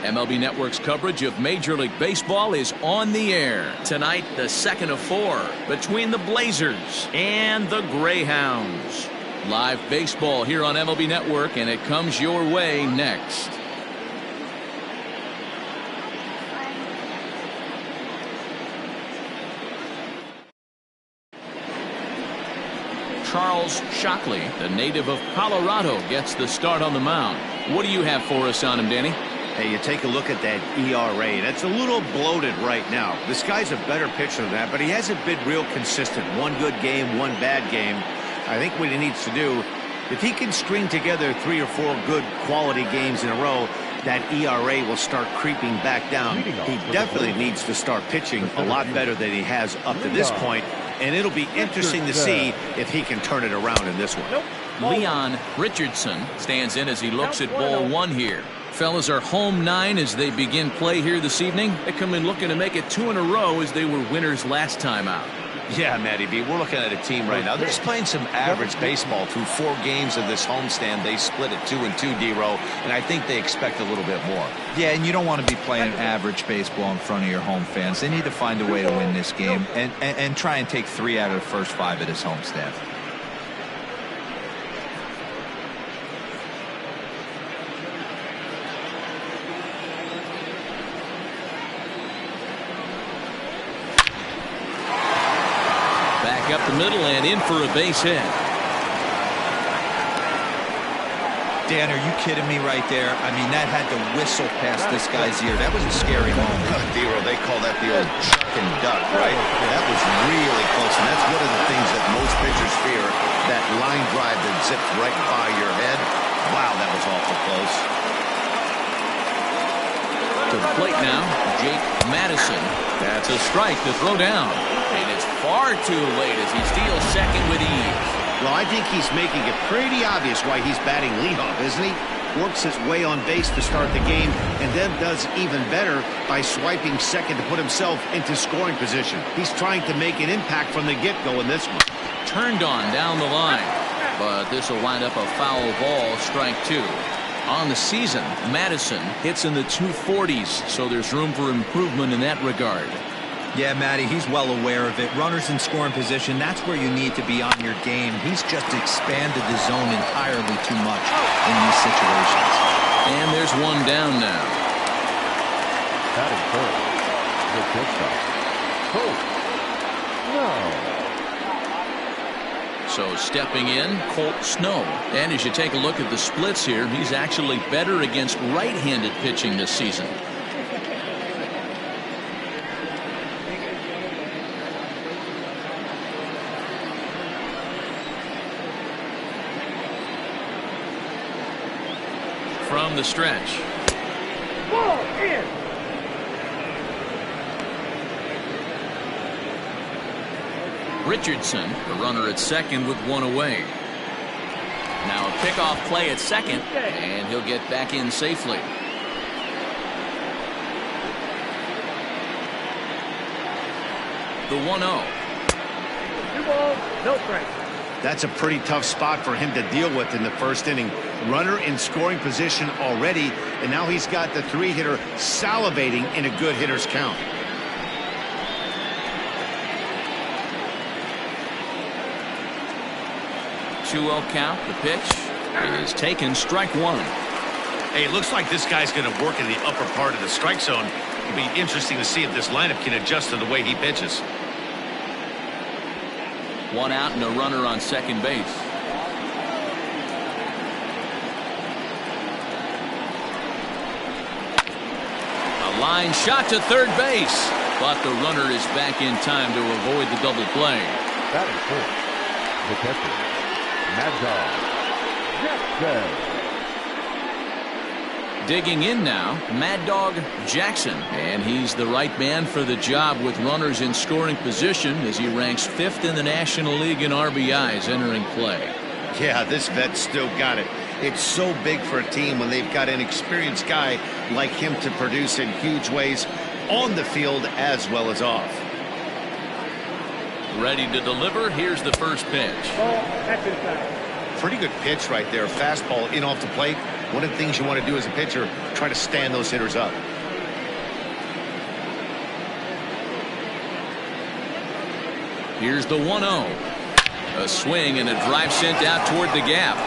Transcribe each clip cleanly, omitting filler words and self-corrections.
MLB Network's coverage of Major League Baseball is on the air. Tonight, the second of 4 between the Blazers and the Greyhounds. Live baseball here on MLB Network, and it comes your way next. Charles Shockley, the native of Colorado, gets the start on the mound. What do you have for us on him, Danny? Hey, you take a look at that ERA. That's a little bloated right now. This guy's a better pitcher than that, but he hasn't been real consistent. One good game, one bad game. I think what he needs to do, if he can string together 3 or 4 good quality games in a row, that ERA will start creeping back down. He definitely needs to start pitching a lot better than he has up to this point, and it'll be interesting to see if he can turn it around in this one. Leon Richardson stands in as he looks at ball 1 here. Fellas are home 9 as they begin play here this evening. They come in looking to make it 2 in a row as they were winners last time out. Yeah, Matty B, we're looking at a team right now. They're just playing some average baseball through 4 games of this homestand. They split it 2-2, D-Row, and I think they expect a little bit more. Yeah, and you don't want to be playing average baseball in front of your home fans. They need to find a way to win this game and try and take 3 out of the first 5 of this homestand. Up the middle and in for a base hit. Dan, are you kidding me right there? I mean, that had to whistle past this guy's ear. That was a scary moment. D-Row, they call that the old chuck and duck, right? That was really close, and that's one of the things that most pitchers fear, that line drive that zipped right by your head. Wow, that was awful close. To the plate now, Jake Madison. That's a strike to throw down. And it's far too late as he steals second with ease. Well, I think he's making it pretty obvious why he's batting leadoff, isn't he? Works his way on base to start the game, and then does even better by swiping second to put himself into scoring position. He's trying to make an impact from the get-go in this one. Turned on down the line, but this will wind up a foul ball, strike 2. On the season, Madison hits in the 240s, so there's room for improvement in that regard. Yeah, Matty, he's well aware of it. Runners in scoring position, that's where you need to be on your game. He's just expanded the zone entirely too much in these situations. And there's one down now. Batting first, the shortstop. No. So stepping in, Colt Snow. And as you take a look at the splits here, he's actually better against right-handed pitching this season. From the stretch. Ball in. Richardson, the runner at second with 1 away. Now a pickoff play at second, and he'll get back in safely. The 1-0. 2 balls, no strikes. That's a pretty tough spot for him to deal with in the first inning. Runner in scoring position already, and now he's got the 3-hitter salivating in a good hitter's count. Two-0 count. The pitch is taken, strike 1. Hey, it looks like this guy's going to work in the upper part of the strike zone. It'll be interesting to see if this lineup can adjust to the way he pitches. 1 out and a runner on second base. A line shot to third base, but the runner is back in time to avoid the double play. Batting first, the catcher, Mad Dog Jackson. Digging in now, Mad Dog Jackson, and he's the right man for the job with runners in scoring position as he ranks 5th in the National League in RBIs entering play. Yeah, this vet's still got it. It's so big for a team when they've got an experienced guy like him to produce in huge ways on the field as well as off. Ready to deliver. Here's the first pitch. Ball, that's inside. Pretty good pitch right there. Fastball in off the plate. One of the things you want to do as a pitcher, try to stand those hitters up. Here's the 1-0. A swing and a drive sent out toward the gap.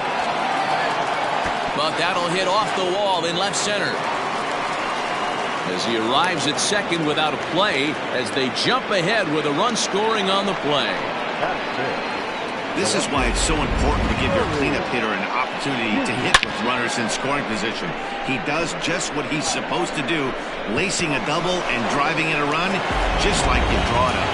But that'll hit off the wall in left center. As he arrives at second without a play, as they jump ahead with a run scoring on the play. This is why it's so important to give your cleanup hitter an opportunity to hit with runners in scoring position. He does just what he's supposed to do, lacing a double and driving in a run, just like you draw it up.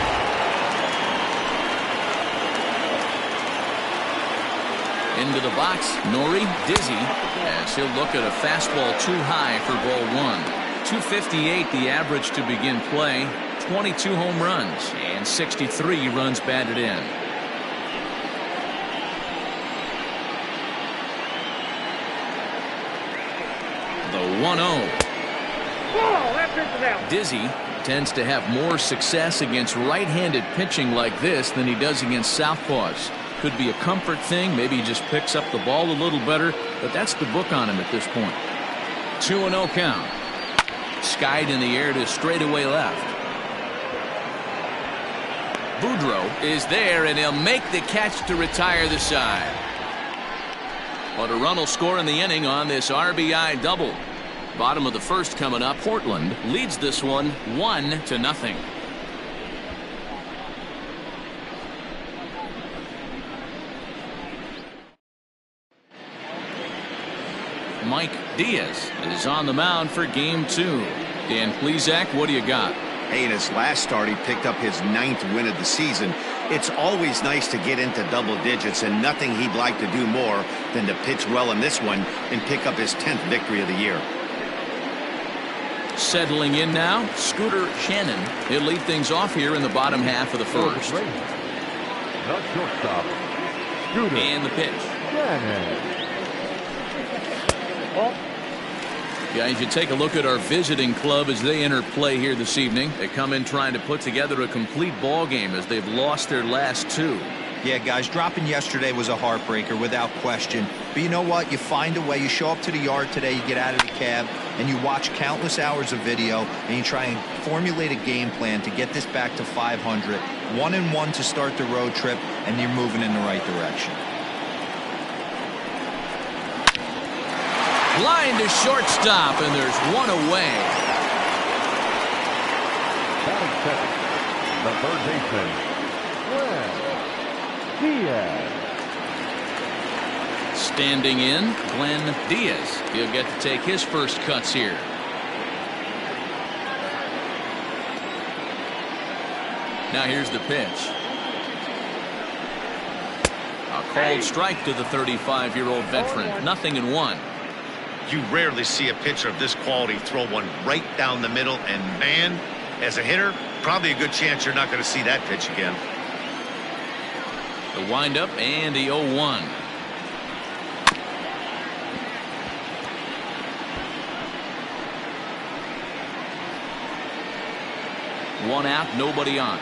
Into the box, Nori dizzy as he'll look at a fastball too high for ball one. 258 the average to begin play, 22 home runs and 63 runs batted in. The 1-0. Dizzy tends to have more success against right-handed pitching like this than he does against southpaws. Could be a comfort thing. Maybe he just picks up the ball a little better, but that's the book on him at this point. 2-0 count. Skied in the air to straightaway left. Boudreau is there, and he'll make the catch to retire the side. But a run will score in the inning on this RBI double. Bottom of the first coming up. Portland leads this one 1-0. Mike Diaz is on the mound for game 2. Dan Plesac, what do you got? Hey, in his last start, he picked up his 9th win of the season. It's always nice to get into double digits, and nothing he'd like to do more than to pitch well in this one and pick up his 10th victory of the year. Settling in now, Scooter Shannon. He'll lead things off here in the bottom half of the first. The shortstop, Scooter And the pitch. Shannon. Guys, you take a look at our visiting club as they enter play here this evening. They come in trying to put together a complete ball game as they've lost their last 2. Yeah, guys, dropping yesterday was a heartbreaker without question. But you know what? You find a way. You show up to the yard today, you get out of the cab, and you watch countless hours of video, and you try and formulate a game plan to get this back to 500. 1-1 to start the road trip, and you're moving in the right direction. Line to shortstop, and there's one away. Batting second, the third baseman, Diaz. Standing in, Glenn Diaz. He'll get to take his first cuts here. Now here's the pitch. A called strike to the 35-year-old veteran. 0-1. You rarely see a pitcher of this quality throw one right down the middle, and man, as a hitter, probably a good chance you're not going to see that pitch again. The windup and the 0-1. One out, nobody on.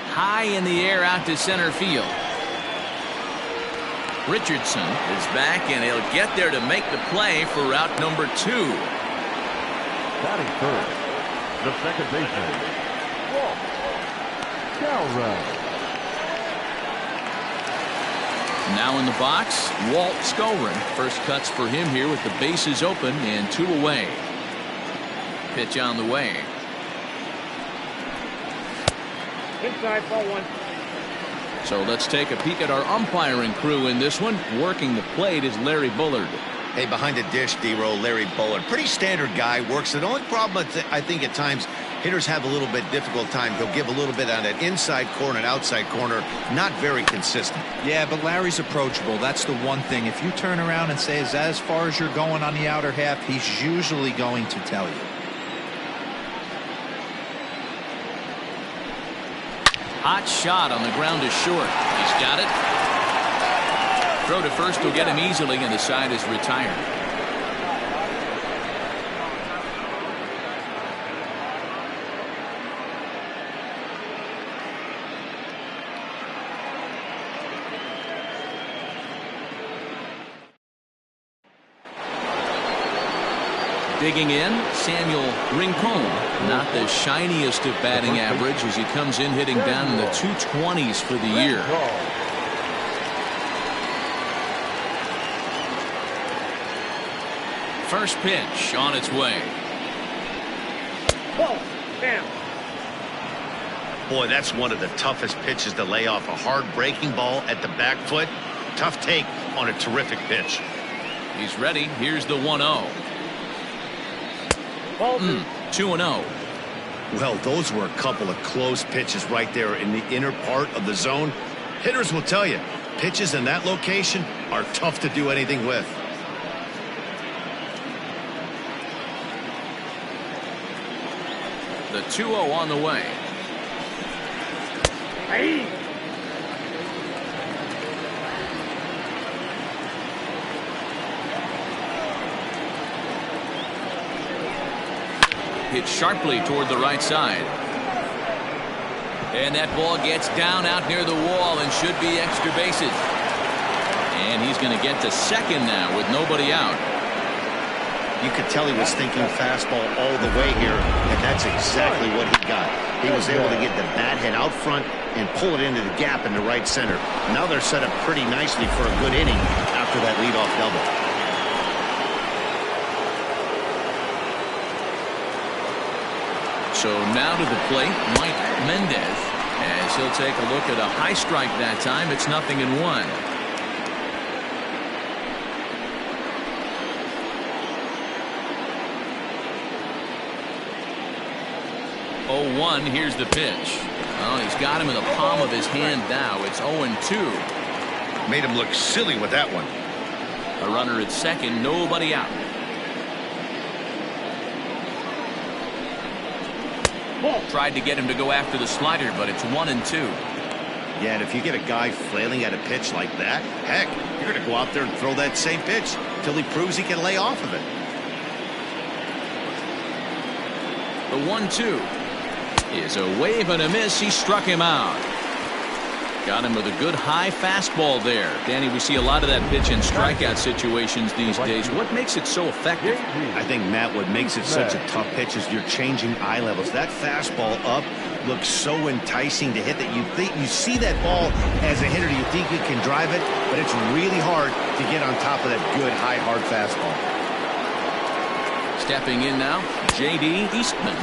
High in the air out to center field. Richardson is back, and he'll get there to make the play for route number 2. Batting first, the second baseman, Walt Scowron. Now in the box, Walt Scowron. First cuts for him here with the bases open and 2 away. Pitch on the way. Inside, ball 1. So let's take a peek at our umpiring crew in this one. Working the plate is Larry Bullard. Hey, behind the dish, D-Row, Larry Bullard. Pretty standard guy, works. The only problem I think at times hitters have a little bit difficult time. He'll give a little bit on that inside corner and outside corner. Not very consistent. Yeah, but Larry's approachable. That's the one thing. If you turn around and say, is that as far as you're going on the outer half, he's usually going to tell you. Hot shot on the ground is short. He's got it. Throw to first will get him easily, and the side is retired. Digging in, Samuel Rincon. Not the shiniest of batting average as he comes in hitting down in the 220s for the year. First pitch on its way. Boy, that's one of the toughest pitches to lay off. A hard breaking ball at the back foot. Tough take on a terrific pitch. He's ready. Here's the 1-0. 2-0. Well, those were a couple of close pitches right there in the inner part of the zone. Hitters will tell you, pitches in that location are tough to do anything with. The 2-0 on the way. Hit sharply toward the right side. And that ball gets down out near the wall and should be extra bases. And he's going to get to second now with nobody out. You could tell he was thinking fastball all the way here, and that's exactly what he got. He was able to get the bat head out front and pull it into the gap in the right center. Now they're set up pretty nicely for a good inning after that leadoff double. So now to the plate, Mike Mendez, as he'll take a look at a high strike that time. It's 0-1. 0-1. Here's the pitch. Oh, he's got him in the palm of his hand now. It's 0-2. Made him look silly with that one. A runner at second, nobody out. Tried to get him to go after the slider, but it's 1-2. Yeah, and if you get a guy flailing at a pitch like that, heck, you're going to go out there and throw that same pitch until he proves he can lay off of it. The 1-2 is a wave and a miss. He struck him out. Got him with a good high fastball there. Danny, we see a lot of that pitch in strikeout situations these days. What makes it so effective? I think, Matt, what makes it such a tough pitch is you're changing eye levels. That fastball up looks so enticing to hit that you think you see that ball as a hitter, you think you can drive it, but it's really hard to get on top of that good high hard fastball. Stepping in now, J.D. Eastman,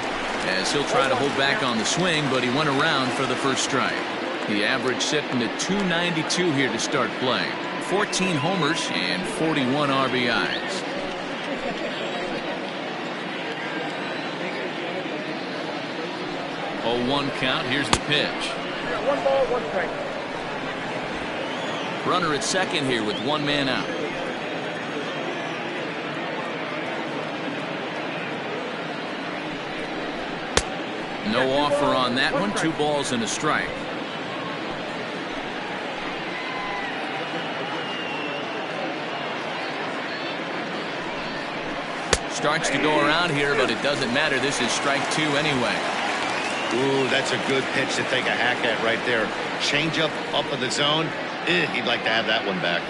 as he'll try to hold back on the swing, but he went around for the first strike. The average sitting at 292 here to start play. 14 homers and 41 RBIs. Oh, 1 count. Here's the pitch. 1 ball, 1 strike. Runner at second here with 1 man out. No offer on that one. 2 balls and a strike. Starts to go around here, but it doesn't matter. This is strike 2 anyway. Ooh, that's a good pitch to take a hack at right there. Change up in the zone. He'd like to have that one back.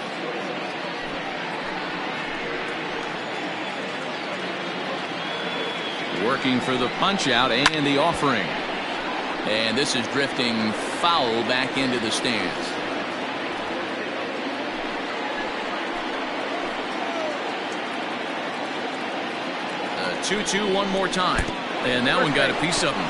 Working for the punch out and the offering. And this is drifting foul back into the stands. The 2-2 one more time. And that one got a piece of him.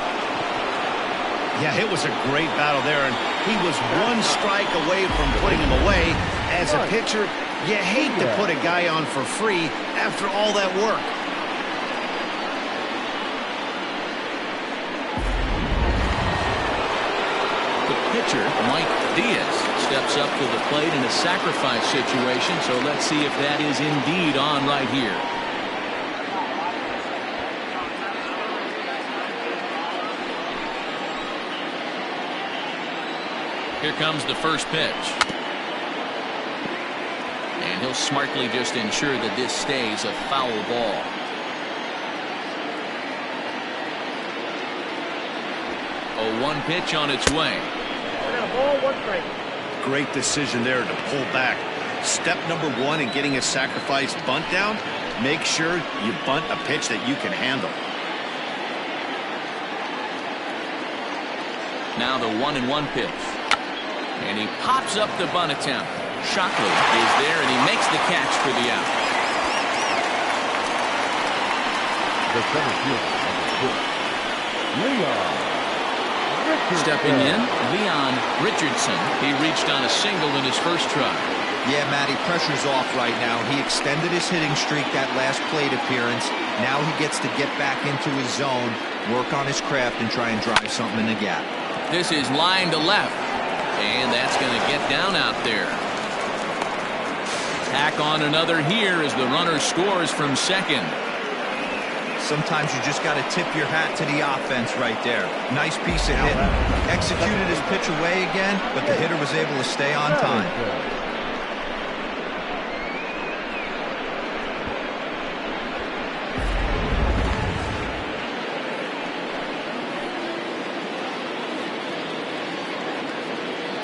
Yeah, it was a great battle there, and he was 1 strike away from putting him away. As a pitcher, you hate to put a guy on for free after all that work. The pitcher, Mike Diaz, steps up to the plate in a sacrifice situation, so let's see if that is indeed on right here. Here comes the first pitch. And he'll smartly just ensure that this stays a foul ball. A 1 pitch on its way. 1 ball, 1 strike. Great decision there to pull back. Step number 1 in getting a sacrifice bunt down. Make sure you bunt a pitch that you can handle. Now the 1-1 pitch. And he pops up the bunt attempt. Shockley is there, and he makes the catch for the out. The center fielder, Leon Richardson. Stepping in, Leon Richardson. He reached on a single in his first try. Yeah, Matty, pressure's off right now. He extended his hitting streak that last plate appearance. Now he gets to get back into his zone, work on his craft, and try and drive something in the gap. This is line to left, and that's going to get down out there. Tack on another here as the runner scores from second. Sometimes you just got to tip your hat to the offense right there. Nice piece of hitting. Executed his pitch away again, but the hitter was able to stay on time.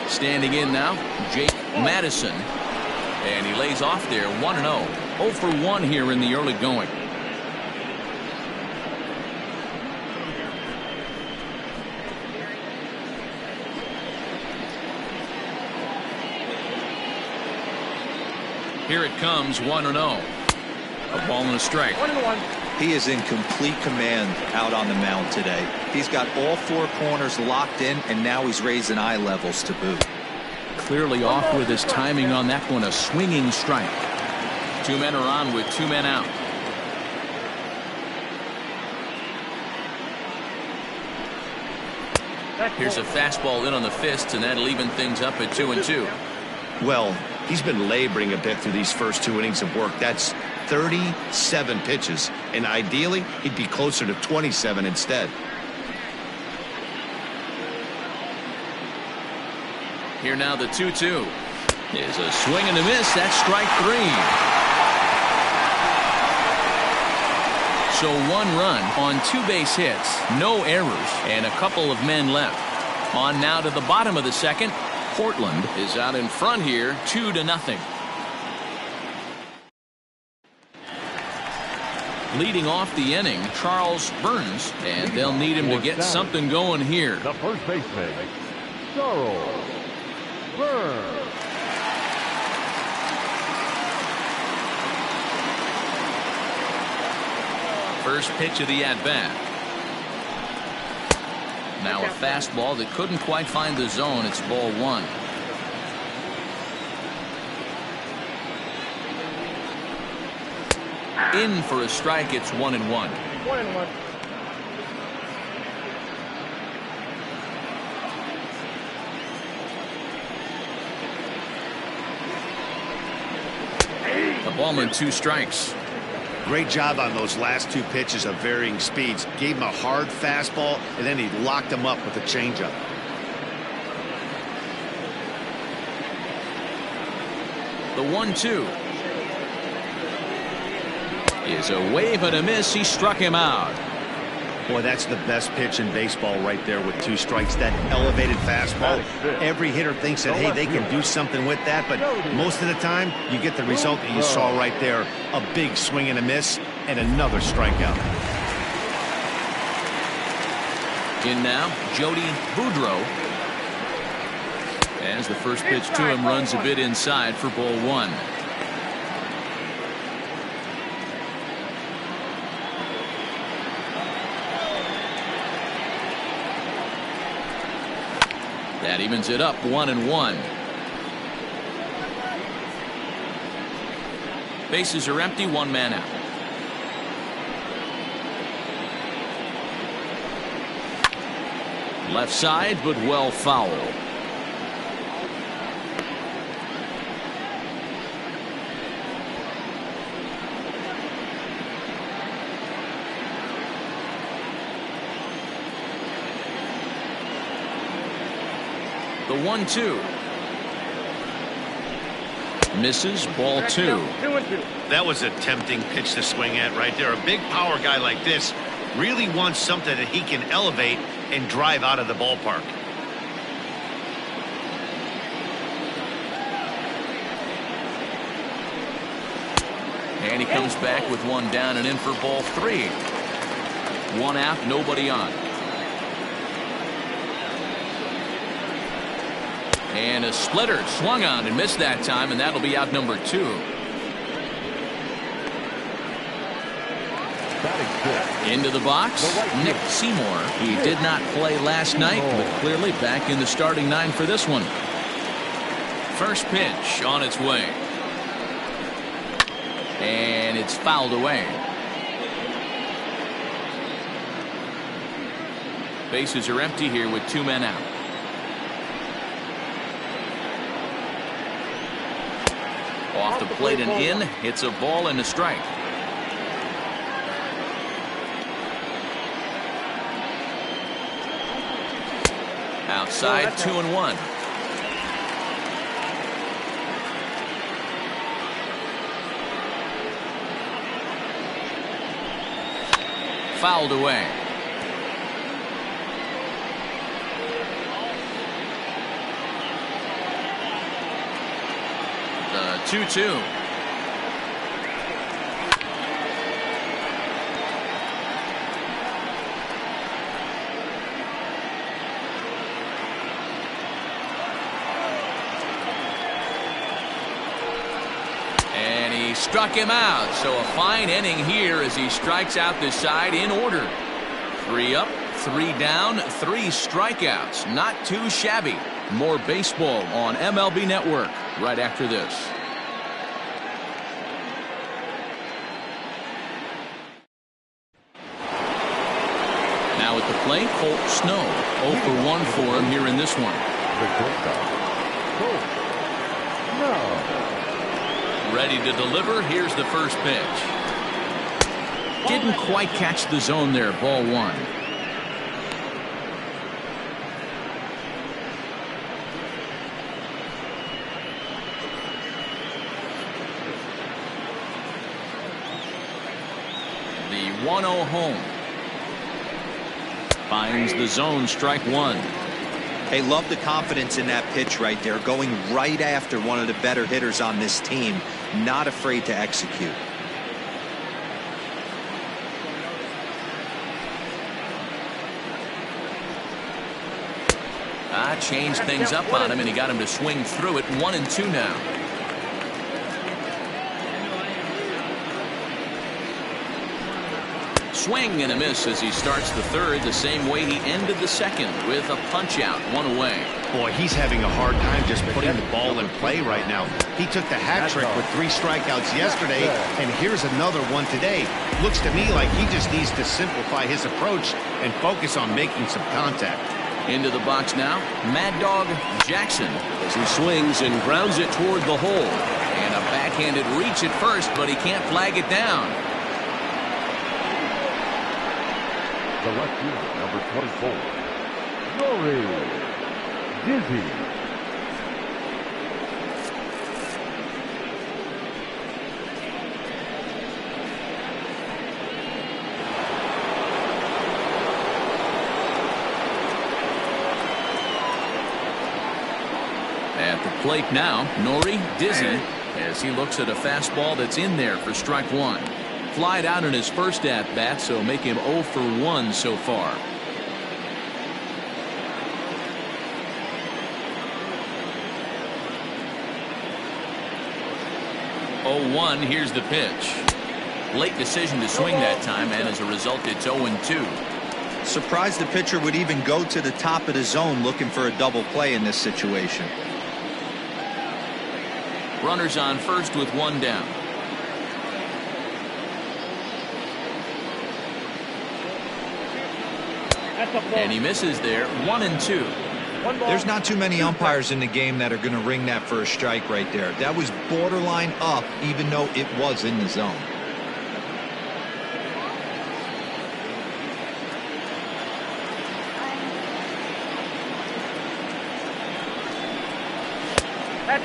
Standing in now, Jake Madison. And he lays off there, 1-0. 0 for 1 here in the early going. Here it comes, 1-0. A ball and a strike. 1-1. He is in complete command out on the mound today. He's got all four corners locked in, and now he's raising eye levels to boot. Clearly off with his timing on that one, a swinging strike. 2 men are on with 2 men out. Here's a fastball in on the fists, and that'll even things up at 2-2. Well, he's been laboring a bit through these first 2 innings of work. That's 37 pitches, and ideally he'd be closer to 27 instead. Here now the 2-2 is a swing and a miss. That's strike 3. So 1 run on 2 base hits, no errors, and a couple of men left. On now to the bottom of the second. Portland is out in front here, 2-0. Leading off the inning, Charles Burns, and they'll need him to get something going here. The first baseman, Charles Burns. First pitch of the at-bat. Now a fastball that couldn't quite find the zone. It's ball 1. In for a strike. It's 1-1. 1-1. A ball and 2 strikes. Great job on those last 2 pitches of varying speeds. Gave him a hard fastball, and then he locked him up with a changeup. The 1-2 is a wave and a miss. He struck him out. Boy, that's the best pitch in baseball right there with 2 strikes. That elevated fastball. Every hitter thinks that, hey, they can do something with that, but most of the time you get the result that you saw right there. A big swing and a miss and another strikeout. In now, Jody Boudreau. As the first pitch to him runs a bit inside for ball 1. That evens it up, 1-1. Bases are empty, 1 man out. Left side, but well foul. The 1-2 misses, ball 2. 2-2. That was a tempting pitch to swing at right there. A big power guy like this really wants something that he can elevate and drive out of the ballpark. And he comes back with one down and in for ball 3. One out, nobody on. And a splitter swung on and missed that time, and that'll be out number 2. Into the box, Nick Seymour. He did not play last night, but clearly back in the starting 9 for this one. First pitch on its way. And it's fouled away. Bases are empty here with 2 men out. Off the plate and in. It's a ball and a strike. Outside, 2-1. Fouled away. The 2-2. And he struck him out. So a fine inning here as he strikes out this side in order. 3 up, 3 down, 3 strikeouts. Not too shabby. More baseball on MLB Network right after this. Now at the plate, Colt Snow. 0 for 1 for him here in this one. Ready to deliver. Here's the first pitch. Didn't quite catch the zone there. Ball 1. The 1-0 home. Finds the zone, strike 1. Hey, love the confidence in that pitch right there, going right after one of the better hitters on this team, not afraid to execute. Changed things up on him, and he got him to swing through it. 1-2 now. Swing and a miss as he starts the third the same way he ended the second, with a punch out, 1 away. Boy, he's having a hard time just putting the ball in play right now. He took the hat trick with 3 strikeouts yesterday, and here's another one today. Looks to me like he just needs to simplify his approach and focus on making some contact. Into the box now, Mad Dog Jackson as he swings and grounds it toward the hole. And a backhanded reach at first, but he can't flag it down. The left fielder, number 24, Rory Dizzy. At the plate now, Nori Dizzy as he looks at a fastball that's in there for strike 1. Flied out in his first at-bat, so make him 0 for 1 so far. Oh, 1, here's the pitch. Late decision to swing that time, and as a result, it's 0-2. Surprised the pitcher would even go to the top of the zone looking for a double play in this situation. Runners on first with 1 down. And he misses there. 1-2. There's not too many umpires in the game that are going to ring that for a strike right there. That was borderline up, even though it was in the zone.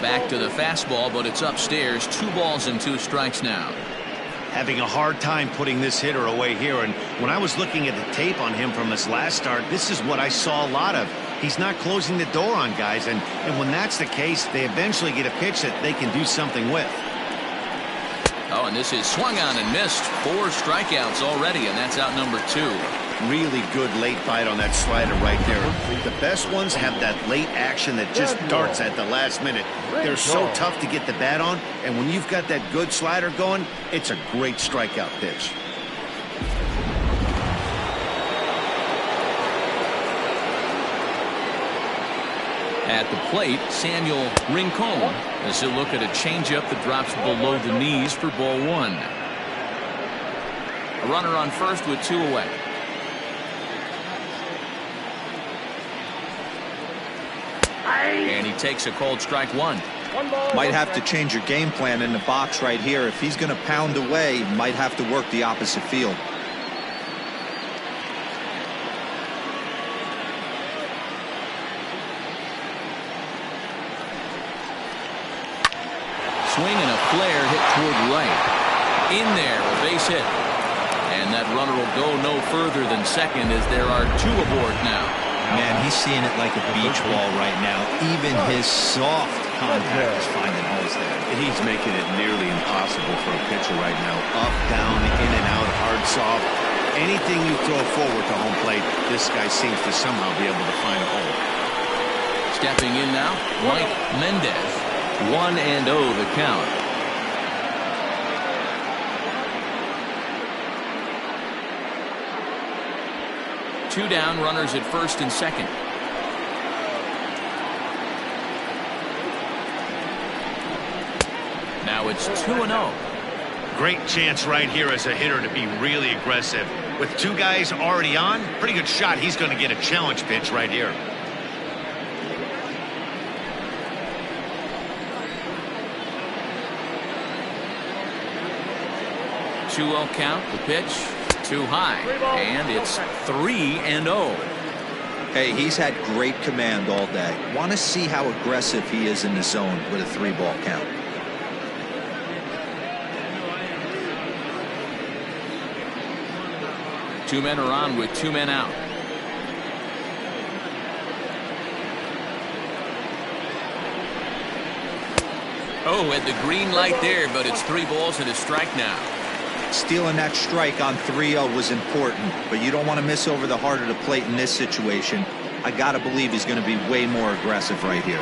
Back to the fastball, but it's upstairs. 2 balls and 2 strikes now. Having a hard time putting this hitter away here, and when I was looking at the tape on him from his last start, this is what I saw a lot of. He's not closing the door on guys, and when that's the case, they eventually get a pitch that they can do something with. Oh, and this is swung on and missed. 4 strikeouts already, and that's out number 2. Really good late bite on that slider right there. The best ones have that late action that just darts at the last minute. They're so tough to get the bat on, and when you've got that good slider going, it's a great strikeout pitch. At the plate, Samuel Rincon as he'll look at a changeup that drops below the knees for ball 1. A runner on first with 2 away. And he takes a called strike 1. Might have to change your game plan in the box right here. If he's going to pound away, might have to work the opposite field. Swing and a flare hit toward right. In there, a base hit. And that runner will go no further than second as there are 2 aboard now. Man, he's seeing it like a beach ball right now. Even his soft contact is finding holes there. He's making it nearly impossible for a pitcher right now. Up, down, in and out, hard, soft. Anything you throw forward to home plate, this guy seems to somehow be able to find a hole. Stepping in now, Mike Mendez. 1-0 the count. Two down, runners at first and second. Now it's 2-0. Great chance right here as a hitter to be really aggressive. With 2 guys already on, pretty good shot. He's going to get a challenge pitch right here. 2-0 count, the pitch, too high, and it's 3-0. Hey, he's had great command all day. Want to see how aggressive he is in the zone with a 3-ball count. Two men are on with 2 men out. Oh, at the green light there, but it's 3 balls and a strike now. Stealing that strike on 3-0 was important, but you don't want to miss over the heart of the plate in this situation. I got to believe he's going to be way more aggressive right here.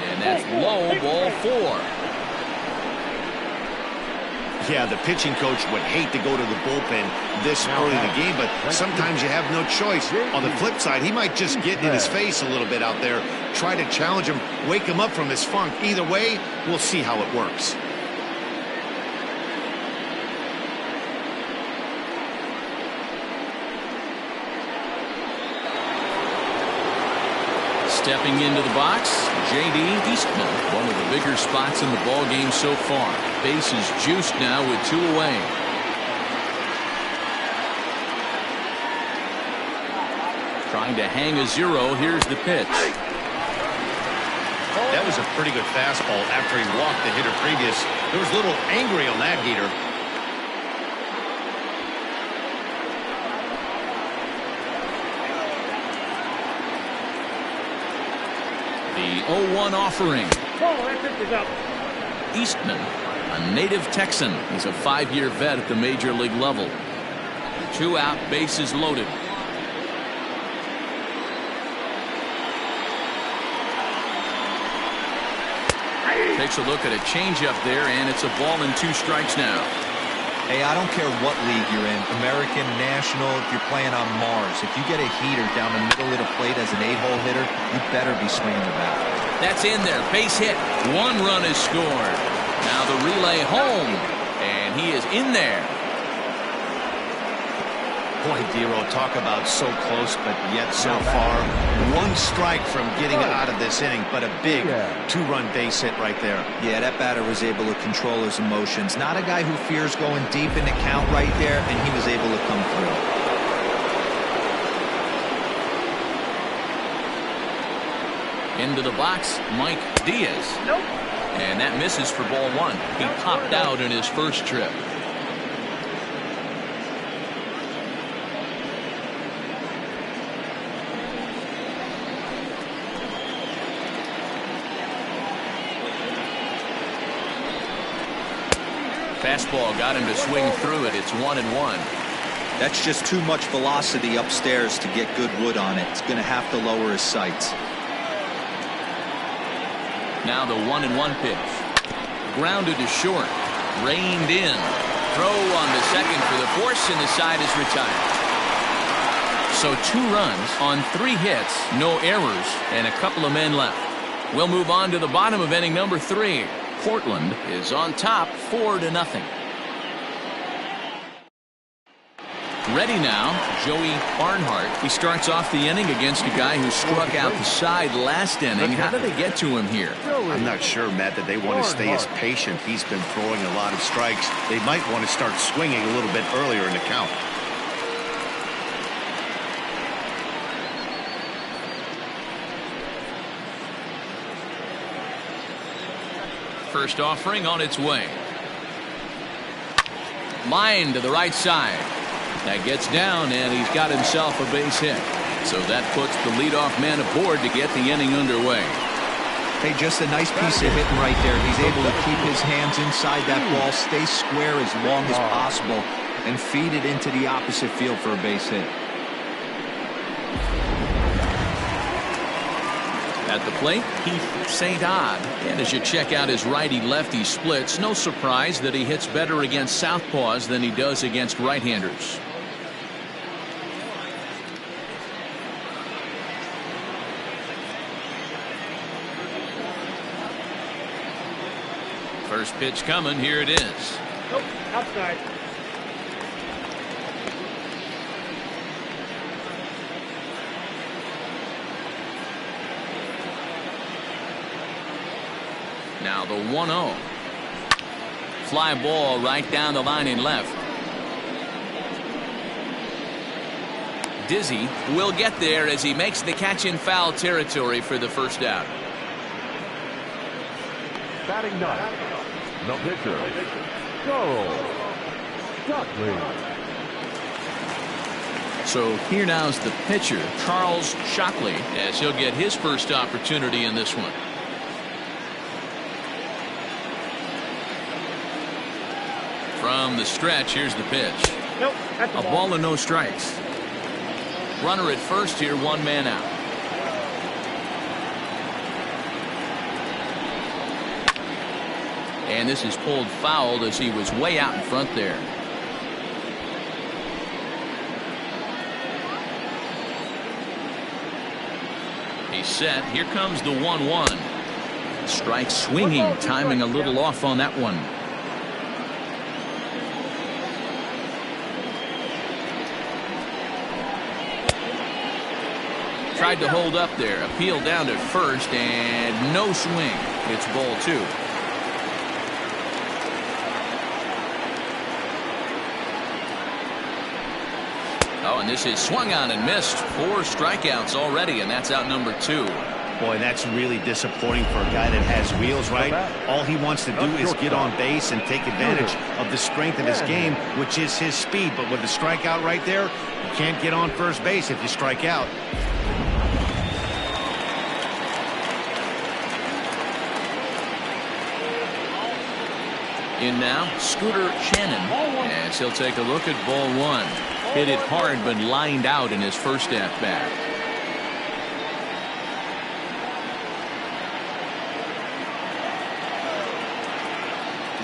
And that's low, ball 4. Yeah, the pitching coach would hate to go to the bullpen this early in the game, but sometimes you have no choice. On the flip side, he might just get in his face a little bit out there, try to challenge him, wake him up from his funk. Either way, we'll see how it works. Stepping into the box, J.D. Eastman, one of the bigger spots in the ball game so far. Base is juiced now with 2 away. Trying to hang a 0. Here's the pitch. That was a pretty good fastball after he walked the hitter previous. There was a little angry on that heater. The 0-1 offering. That pitch is up. Eastman, a native Texan. He's a 5-year vet at the major league level. 2 out, bases loaded. Takes a look at a changeup there, and it's a ball and 2 strikes now. Hey, I don't care what league you're in, American, National, if you're playing on Mars. If you get a heater down the middle of the plate as an 8-hole hitter, you better be swinging the bat. That's in there. Base hit. 1 run is scored. Now the relay home, and he is in there. Boy, Dero, talk about so close, but yet so far. 1 strike from getting out of this inning, but a big 2-run base hit right there. Yeah, that batter was able to control his emotions. Not a guy who fears going deep in the count right there, and he was able to come through. Into the box, Mike Diaz. Nope. And that misses for ball 1. He popped out in his first trip. Fastball got him to swing through it. It's 1-1. That's just too much velocity upstairs to get good wood on it. It's going to have to lower his sights. Now the 1-1 pitch. Grounded to short. Reined in. Throw on the second for the force, and the side is retired. So 2 runs on 3 hits, no errors, and a couple of men left. We'll move on to the bottom of inning number 3. Portland is on top 4-0. Ready now, Joey Barnhart. He starts off the inning against a guy who struck out the side last inning. How did they get to him here? I'm not sure, Matt, that they want to stay as patient. He's been throwing a lot of strikes. They might want to start swinging a little bit earlier in the count. First offering on its way. Line to the right side. That gets down, and he's got himself a base hit. So that puts the leadoff man aboard to get the inning underway. Hey, just a nice piece of hitting right there. He's able to keep his hands inside that ball, stay square as long as possible, and feed it into the opposite field for a base hit. At the plate, Heath St. Odd. And as you check out his righty-lefty splits, no surprise that he hits better against southpaws than he does against right-handers. First pitch coming. Here it is. Nope, outside. Now the 1-0. Fly ball right down the line in left. Dizzy will get there as he makes the catch in foul territory for the first out. Batting ninth, the pitcher, Charles Shockley. So here now's the pitcher, Charles Shockley, as he'll get his first opportunity in this one. From the stretch, here's the pitch. Nope, that's A ball and no strikes. Runner at first here, 1 man out. And this is pulled foul as he was way out in front there. He's set. Here comes the 1-1. Strike swinging, timing a little off on that one. Tried to hold up there. Appeal down to first, and no swing. It's ball 2. Oh, and this is swung on and missed. 4 strikeouts already, and that's out number 2. Boy, that's really disappointing for a guy that has wheels, right? All he wants to do is get on base and take advantage of the strength of his game, which is his speed. But with the strikeout right there, you can't get on first base if you strike out. In now, Scooter Shannon, as he'll take a look at ball 1. Hit it hard, but lined out in his first at-bat.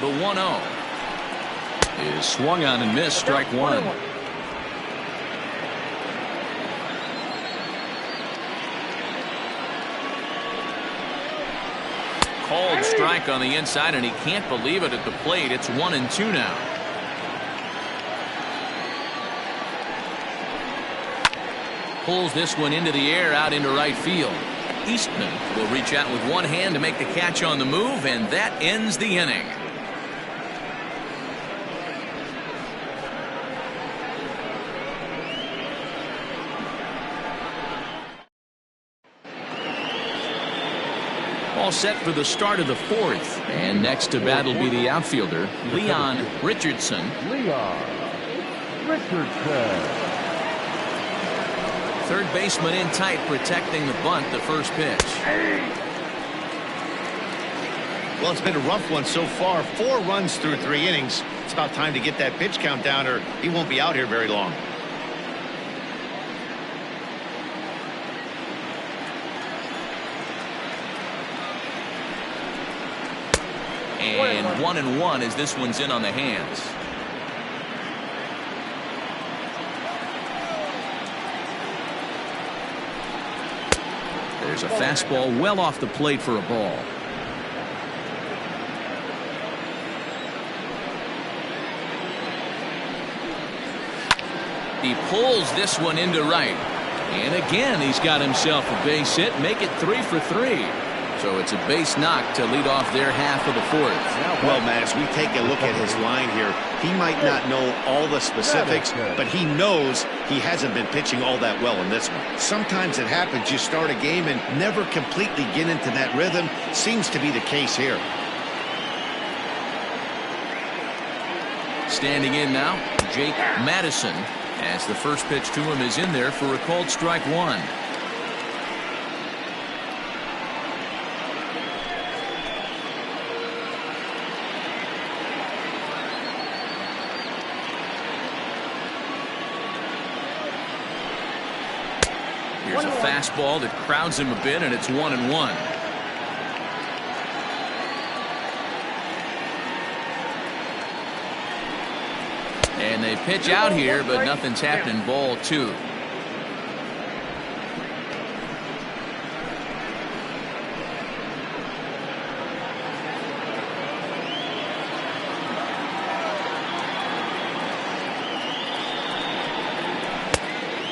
The 1-0 is swung on and missed. Strike 1. Called strike on the inside, and he can't believe it at the plate. It's 1-2 now. Pulls this one into the air out into right field. Eastman will reach out with one hand to make the catch on the move, and that ends the inning. All set for the start of the 4th. And next to bat will be the outfielder, Leon Richardson. Leon Richardson. Third baseman in tight, protecting the bunt, the first pitch. Well, it's been a rough one so far. 4 runs through 3 innings. It's about time to get that pitch count down or he won't be out here very long. And 1-1 as this one's in on the hands. There's a fastball well off the plate for a ball. He pulls this one into right. And again, he's got himself a base hit. Make it 3 for 3. So it's a base knock to lead off their half of the 4th. Well, Matt, as we take a look at his line here, he might not know all the specifics, but he knows he hasn't been pitching all that well in this one. Sometimes it happens. You start a game and never completely get into that rhythm. Seems to be the case here. Standing in now, Jake Madison, as the first pitch to him is in there for a called strike 1. Here's a fastball that crowds him a bit, and it's 1-1. And they pitch out here, but nothing's happening. Ball 2.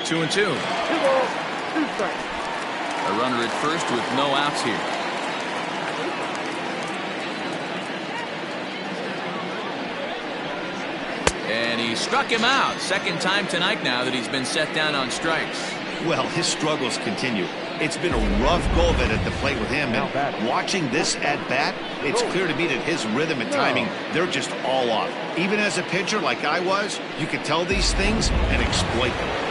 Two and 2. 2 balls, 2 strikes. A runner at first with no outs here. And he struck him out. Second time tonight now that he's been set down on strikes. Well, his struggles continue. It's been a rough go of it at the plate with him. And watching this at bat, it's clear to me that his rhythm and timing, they're just all off. Even as a pitcher like I was, you could tell these things and exploit them.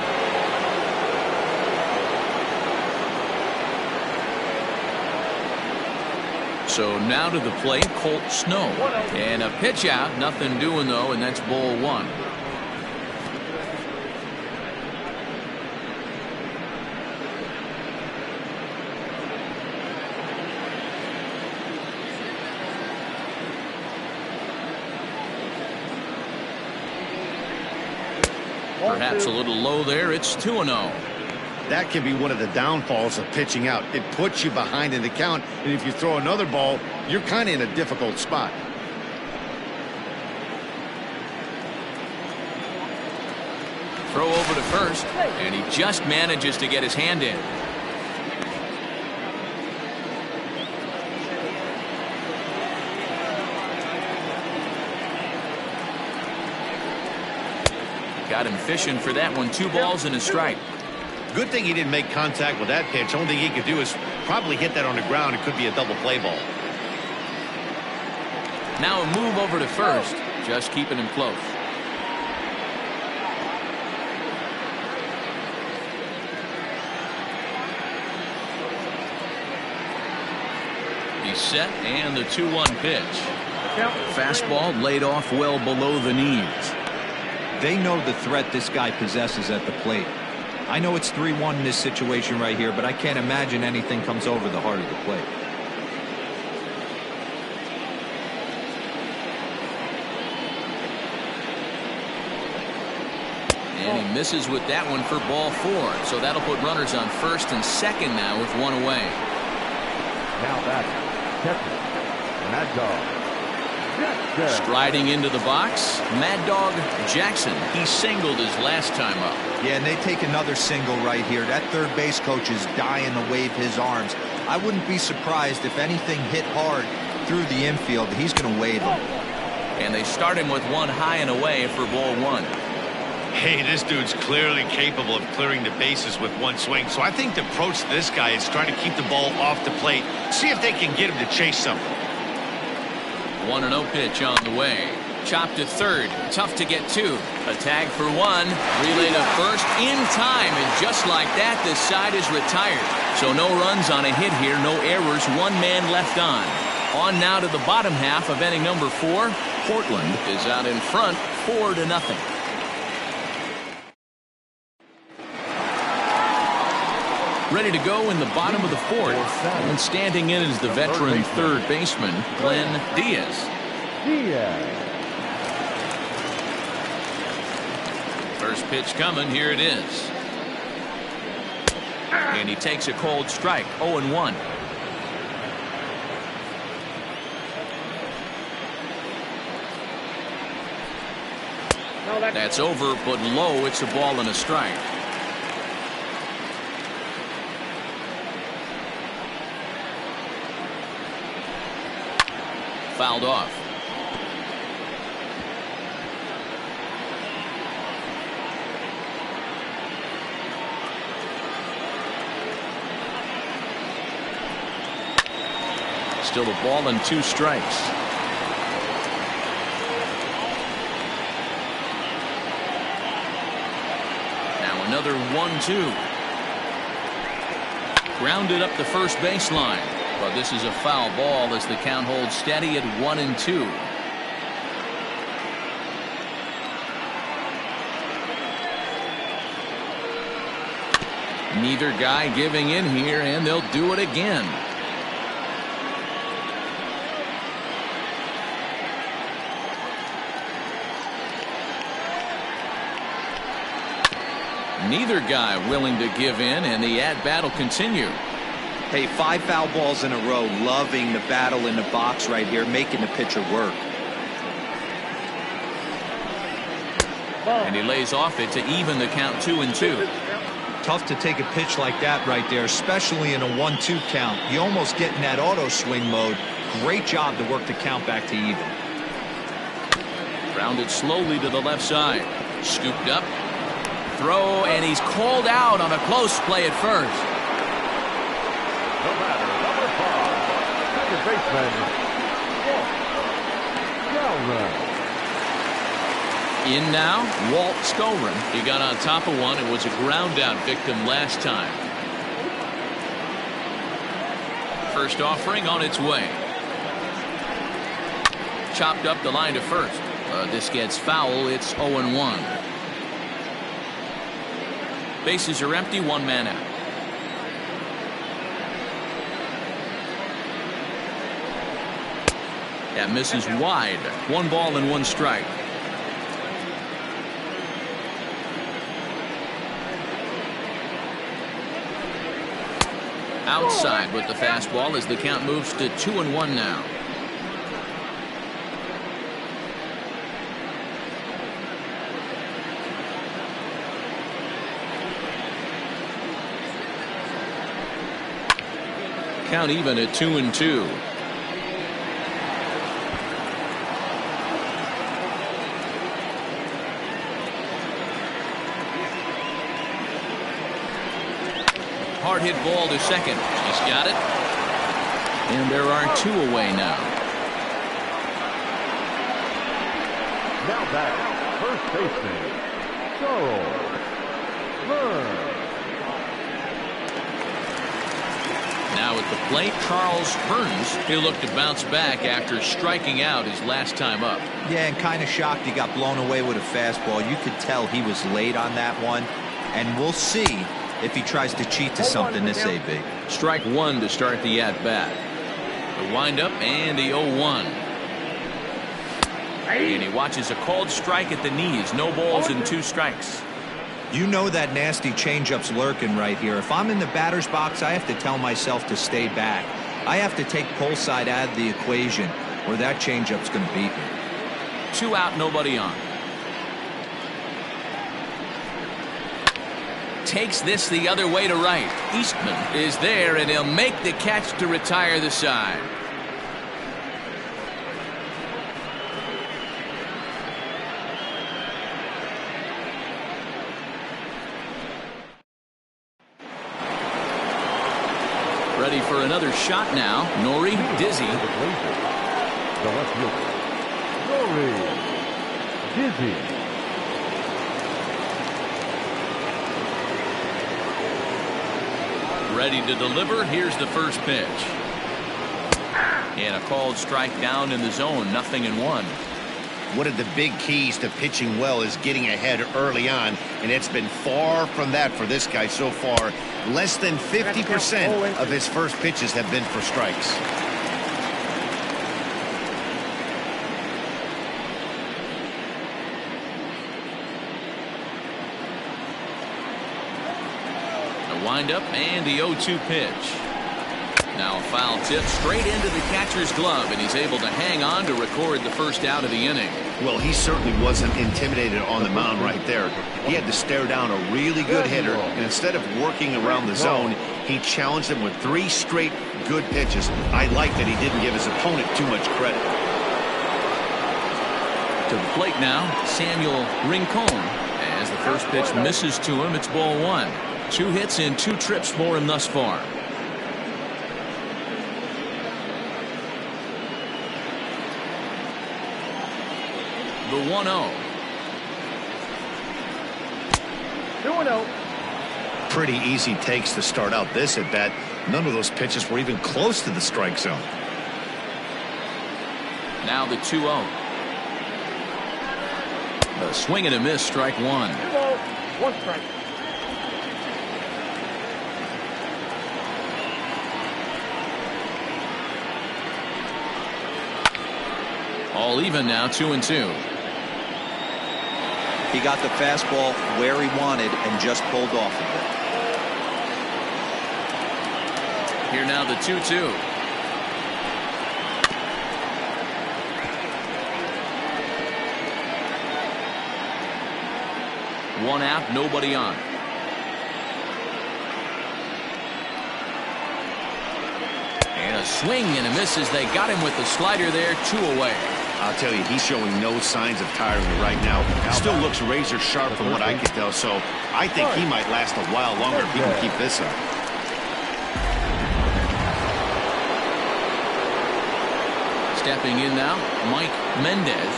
So now to the plate, Colt Snow. And a pitch out, nothing doing though, and that's ball 1. Perhaps a little low there. It's 2-0. That can be one of the downfalls of pitching out. It puts you behind in the count, and if you throw another ball, you're kind of in a difficult spot. Throw over to first, and he just manages to get his hand in. Got him fishing for that one. 2 balls and a strike. Good thing he didn't make contact with that pitch. Only thing he could do is probably hit that on the ground. It could be a double play ball. Now a move over to first, just keeping him close. He's set, and the 2-1 pitch. Fastball laid off well below the knees. They know the threat this guy possesses at the plate. I know it's 3-1 in this situation right here, but I can't imagine anything comes over the heart of the plate. And he misses with that one for ball 4. So that'll put runners on first and second now with 1 away. Now back, catcher, Mad Dog. Striding into the box, Mad Dog Jackson. He singled his last time up. Yeah, and they take another single right here. That third base coach is dying to wave his arms. I wouldn't be surprised if anything hit hard through the infield. He's going to wave them. And they start him with 1 high and away for ball 1. Hey, this dude's clearly capable of clearing the bases with 1 swing. So I think the approach to this guy is trying to keep the ball off the plate. See if they can get him to chase something. 1-0 pitch on the way. Chopped to third. Tough to get to. A tag for 1. Relay to first in time. And just like that, this side is retired. So no runs on a hit here. No errors. 1 man left on. On now to the bottom half of inning number 4. Portland is out in front 4-0. Ready to go in the bottom of the 4th. And standing in is the veteran third baseman, Glenn Diaz. First pitch coming. Here it is. And he takes a cold strike. 0-1. That's over, but low. It's a ball and a strike. Fouled off. Still a ball and 2 strikes. Now another 1-2. Grounded up the first baseline. But this is a foul ball as the count holds steady at 1-2. Neither guy giving in here, and they'll do it again. Neither guy willing to give in, and the at-bat will continue. Hey, 5 foul balls in a row. Loving the battle in the box right here, making the pitcher work. And he lays off it to even the count 2-2. Tough to take a pitch like that right there, especially in a 1-2 count. You almost get in that auto swing mode. Great job to work the count back to even. Grounded slowly to the left side. Scooped up. Throw, and he's called out on a close play at first. The batter, number 5, second baseman, Walt Skolren. In now, Walt Skolren. He got on top of one and was a ground out victim last time. First offering on its way. Chopped up the line to first. This gets foul. It's 0-1. Bases are empty. 1 man out. That misses wide. 1 ball and 1 strike. Outside with the fastball as the count moves to 2-1 now. Count even at 2-2. Hard hit ball to second. He's got it. And there are 2 away now. Now back, first baseman, Charles Burns. Now at the plate, Charles Burns. He'll look to bounce back after striking out his last time up. Yeah, and kind of shocked he got blown away with a fastball. You could tell he was late on that one. And we'll see if he tries to cheat to something this AB. Strike 1 to start the at-bat. The windup and the 0-1. And he watches a called strike at the knees. No balls and 2 strikes. You know that nasty changeup's lurking right here. If I'm in the batter's box, I have to tell myself to stay back. I have to take pull side out of the equation, or that changeup's going to beat me. 2 out, nobody on. Takes this the other way to right. Eastman is there, and he'll make the catch to retire the side. Ready for another shot now. Nori Dizzy. The left fielder, Nori Dizzy. Ready to deliver. Here's the first pitch. And a called strike down in the zone, 0-1. One of the big keys to pitching well is getting ahead early on, and it's been far from that for this guy so far. Less than 50% of his first pitches have been for strikes. The windup and the 0-2 pitch. Now a foul tip straight into the catcher's glove, and he's able to hang on to record the first out of the inning. Well, he certainly wasn't intimidated on the mound right there. He had to stare down a really good hitter, and instead of working around the zone, he challenged him with 3 straight good pitches. I like that he didn't give his opponent too much credit. To the plate now, Samuel Rincon. As the first pitch misses to him, it's ball 1. 2 hits and 2 trips for him thus far. The 1-0. 2-0. Pretty easy takes to start out this at bat. None of those pitches were even close to the strike zone. Now the 2-0. A swing and a miss, strike 1. 2-0. 1 strike. All even now, 2-2. He got the fastball where he wanted and just pulled off of it. Here now the 2-2. One out, nobody on. And a swing and a miss as they got him with the slider there, 2 away. I'll tell you, he's showing no signs of tiring right now. He still looks razor sharp from what I can tell, so I think he might last a while longer if he can keep this up. Stepping in now, Mike Mendez.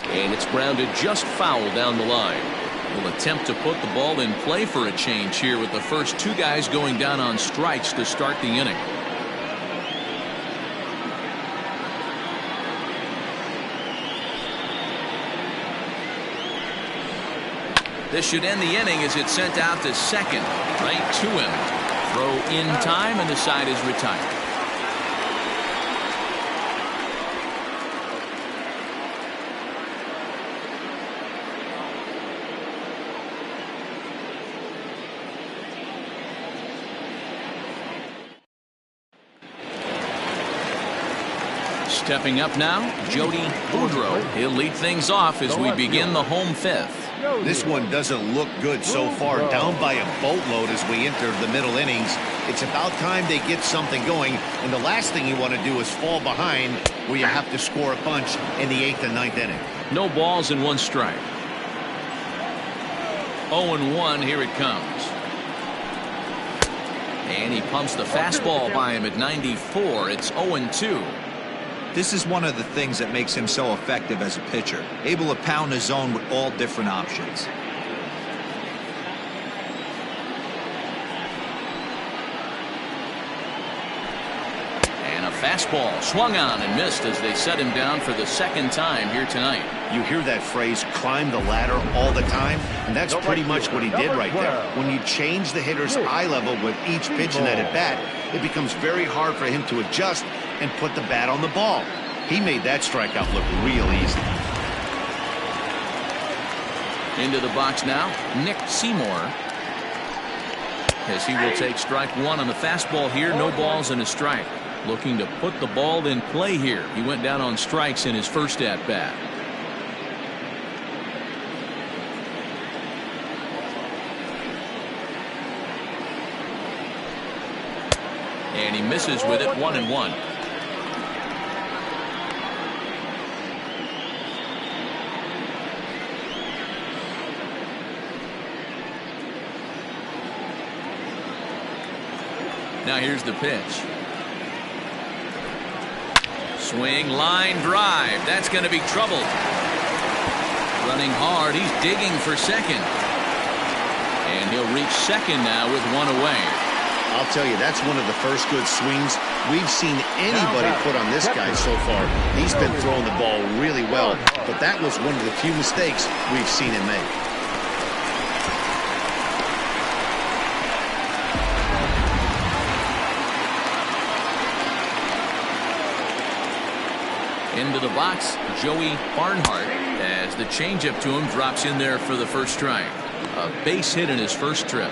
And it's grounded just foul down the line. Will attempt to put the ball in play for a change here with the first 2 guys going down on strikes to start the inning. This should end the inning as it's sent out to second, right to him. Throw in time, and the side is retired. Stepping up now, Jody Boudreau. He'll lead things off as we begin the home 5th. This one doesn't look good so far. Down by a boatload as we enter the middle innings. It's about time they get something going, and the last thing you want to do is fall behind where you have to score a bunch in the 8th and 9th inning. No balls and 1 strike. 0-1, here it comes. And he pumps the fastball by him at 94. It's 0-2. This is one of the things that makes him so effective as a pitcher, able to pound his zone with all different options. And a fastball swung on and missed as they set him down for the 2nd time here tonight. You hear that phrase, climb the ladder, all the time, and that's pretty much what he did right there. When you change the hitter's eye level with each pitch in that at bat, it becomes very hard for him to adjust and put the bat on the ball. He made that strikeout look real easy. Into the box now, Nick Seymour. As he will take strike 1 on the fastball here. No balls and a strike. Looking to put the ball in play here. He went down on strikes in his first at bat. And he misses with it, 1-1. Now here's the pitch. Swing, line drive. That's going to be trouble. Running hard. He's digging for second. And he'll reach second now with 1 away. I'll tell you, that's one of the first good swings we've seen anybody put on this guy so far. He's been throwing the ball really well, but that was one of the few mistakes we've seen him make. Into the box, Joey Barnhart, as the changeup to him drops in there for the first strike. A base hit in his first trip.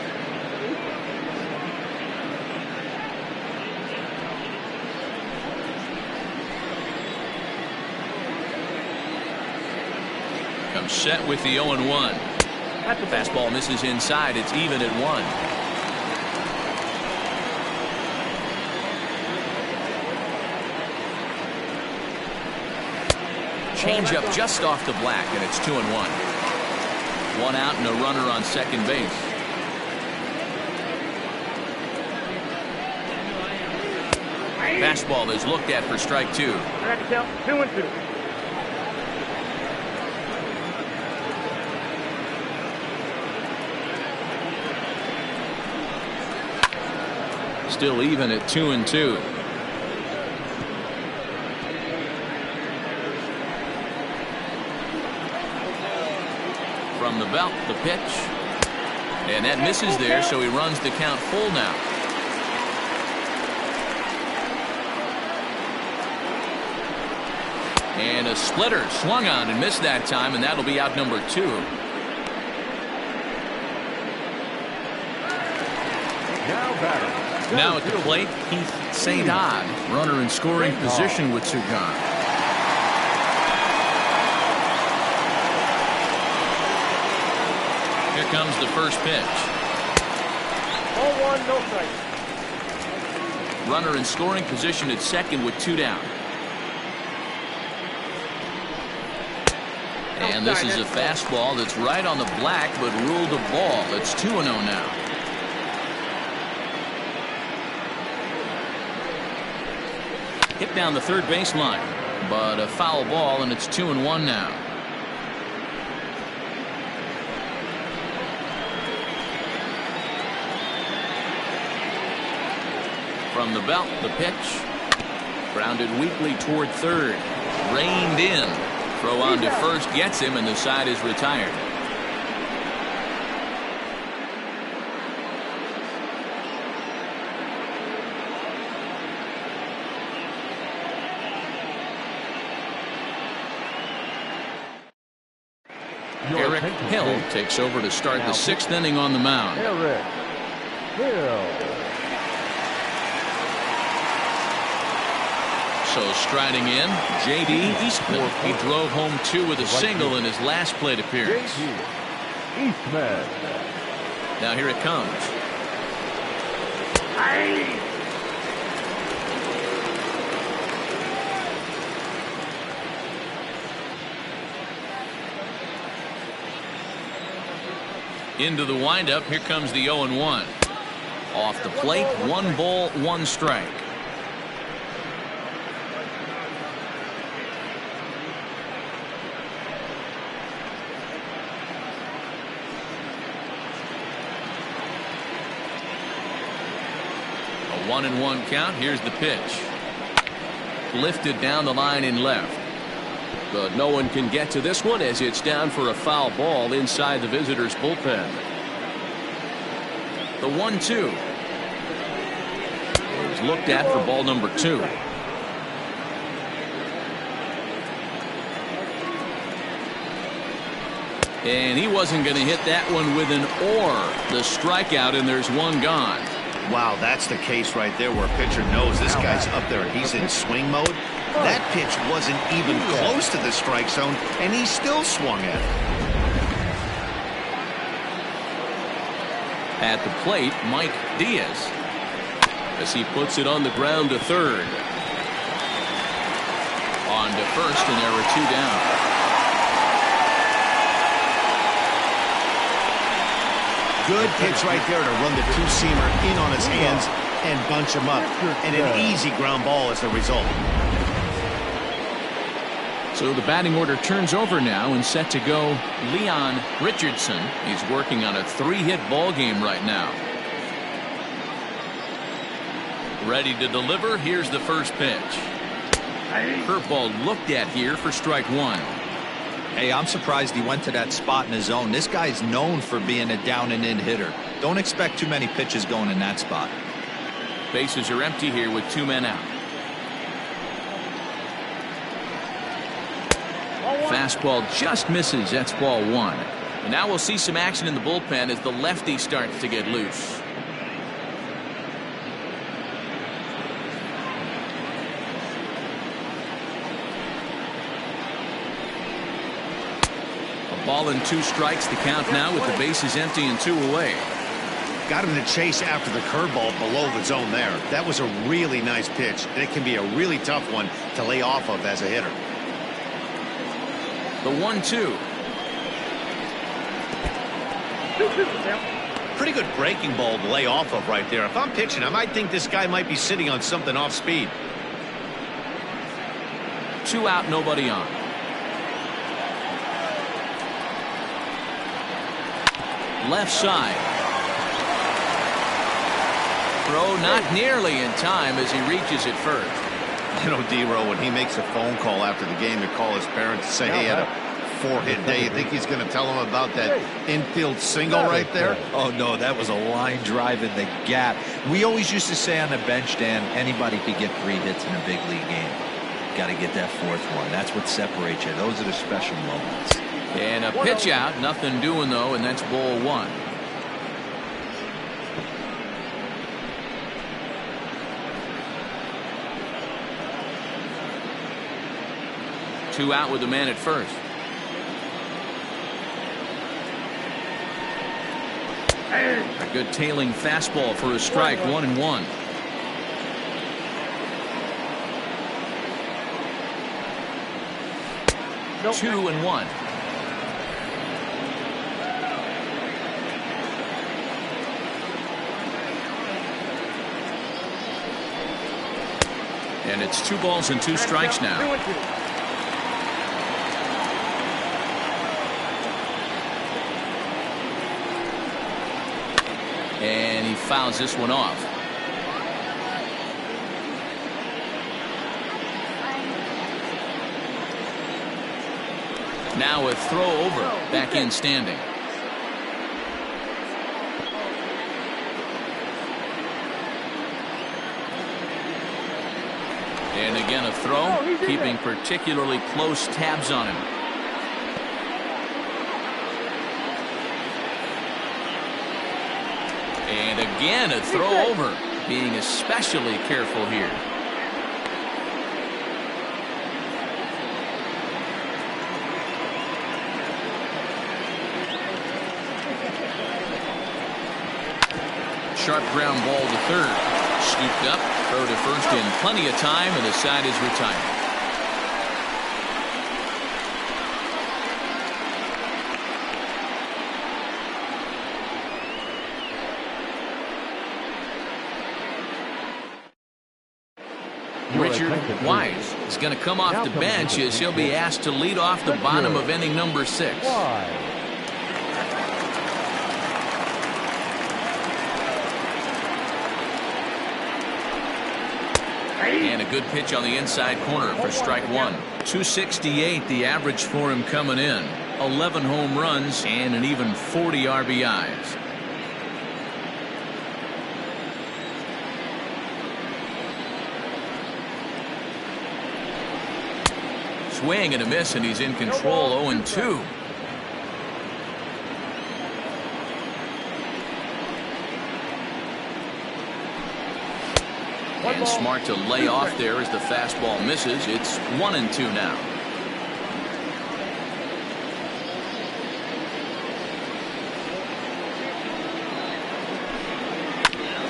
Comes set with the 0-1. Fastball misses inside. It's even at 1. Changeup just off the black, and it's 2-1. 1 out and a runner on second base. Fastball is looked at for strike 2. I got to count 2-2. Still even at 2-2. From the belt, the pitch. And that misses there, so he runs the count full now. And a splitter swung on and missed that time, and that'll be out number 2. Now batting. Now at the plate, Keith St. Odd, runner in scoring position with 2 gone. Here comes the first pitch. 0-1, no strike. Runner in scoring position at second with 2 down. And this is a fastball that's right on the black, but ruled a ball. It's 2-0 now. Hit down the third baseline, but a foul ball, and it's 2-1 now. From the belt, the pitch. Grounded weakly toward third. Reined in. Throw on to first gets him, and the side is retired. Eric Hill takes over to start the 6th inning on the mound. Eric Hill. So striding in, J.D. Eastman. He drove home 2 with a single in his last plate appearance. Eastman. Now here it comes. Into the windup. Here comes the 0-1. Off the plate, 1 ball, 1 strike. A 1-1 count. Here's the pitch. Lifted down the line in left. But no one can get to this one as it's down for a foul ball inside the visitors' bullpen. The 1-2 is looked at for ball number 2. And he wasn't going to hit that one with an or. The strikeout, and there's 1 gone. Wow, that's the case right there where a pitcher knows this guy's up there and he's in swing mode. That pitch wasn't even close to the strike zone, and he still swung at it. At the plate, Mike Diaz, as he puts it on the ground to third. On to first, and there are 2 down. Good pitch right there to run the 2-seamer in on his hands and bunch him up. And an easy ground ball as the result. So the batting order turns over now, and set to go Leon Richardson. He's working on a 3-hit ball game right now. Ready to deliver. Here's the first pitch. Curveball looked at here for strike one. Hey, I'm surprised he went to that spot in his zone. This guy's known for being a down and in hitter. Don't expect too many pitches going in that spot. Bases are empty here with 2 men out. Fastball just misses. That's ball one. And now we'll see some action in the bullpen as the lefty starts to get loose. A ball and 2 strikes. The count now with the bases empty and 2 away. Got him to chase after the curveball below the zone there. That was a really nice pitch, and it can be a really tough one to lay off of as a hitter. The 1-2. Pretty good breaking ball to lay off of right there. If I'm pitching, I might think this guy might be sitting on something off speed. 2 out, nobody on. Left side. Throw not nearly in time as he reaches it first. You know, D-Row, when he makes a phone call after the game to call his parents to say, hey, he had a 4-hit day, you think he's going to tell them about that infield single right there? Oh, no, that was a line drive in the gap. We always used to say on the bench, Dan, anybody could get 3 hits in a big league game. Got to get that 4th one. That's what separates you. Those are the special moments. And a pitch out, nothing doing though, and that's ball 1. Two out with the man at first. A good tailing fastball for a strike. 1-1. Nope. 2-1. And it's 2 balls and 2 strikes now. 2-2. And he fouls this one off. Now a throw over, back in standing. And again a throw, keeping particularly close tabs on him. And again a throw over, being especially careful here. Sharp ground ball to third. Scooped up, throw to first in plenty of time, and the side is retired. Richard Wise is going to come off the bench as he'll be asked to lead off the bottom of inning number 6. And a good pitch on the inside corner for strike 1. 268 the average for him coming in. 11 home runs and an even 40 RBIs. Swing and a miss, and he's in control. 0-2. And smart to lay off there as the fastball misses. It's 1-2 now.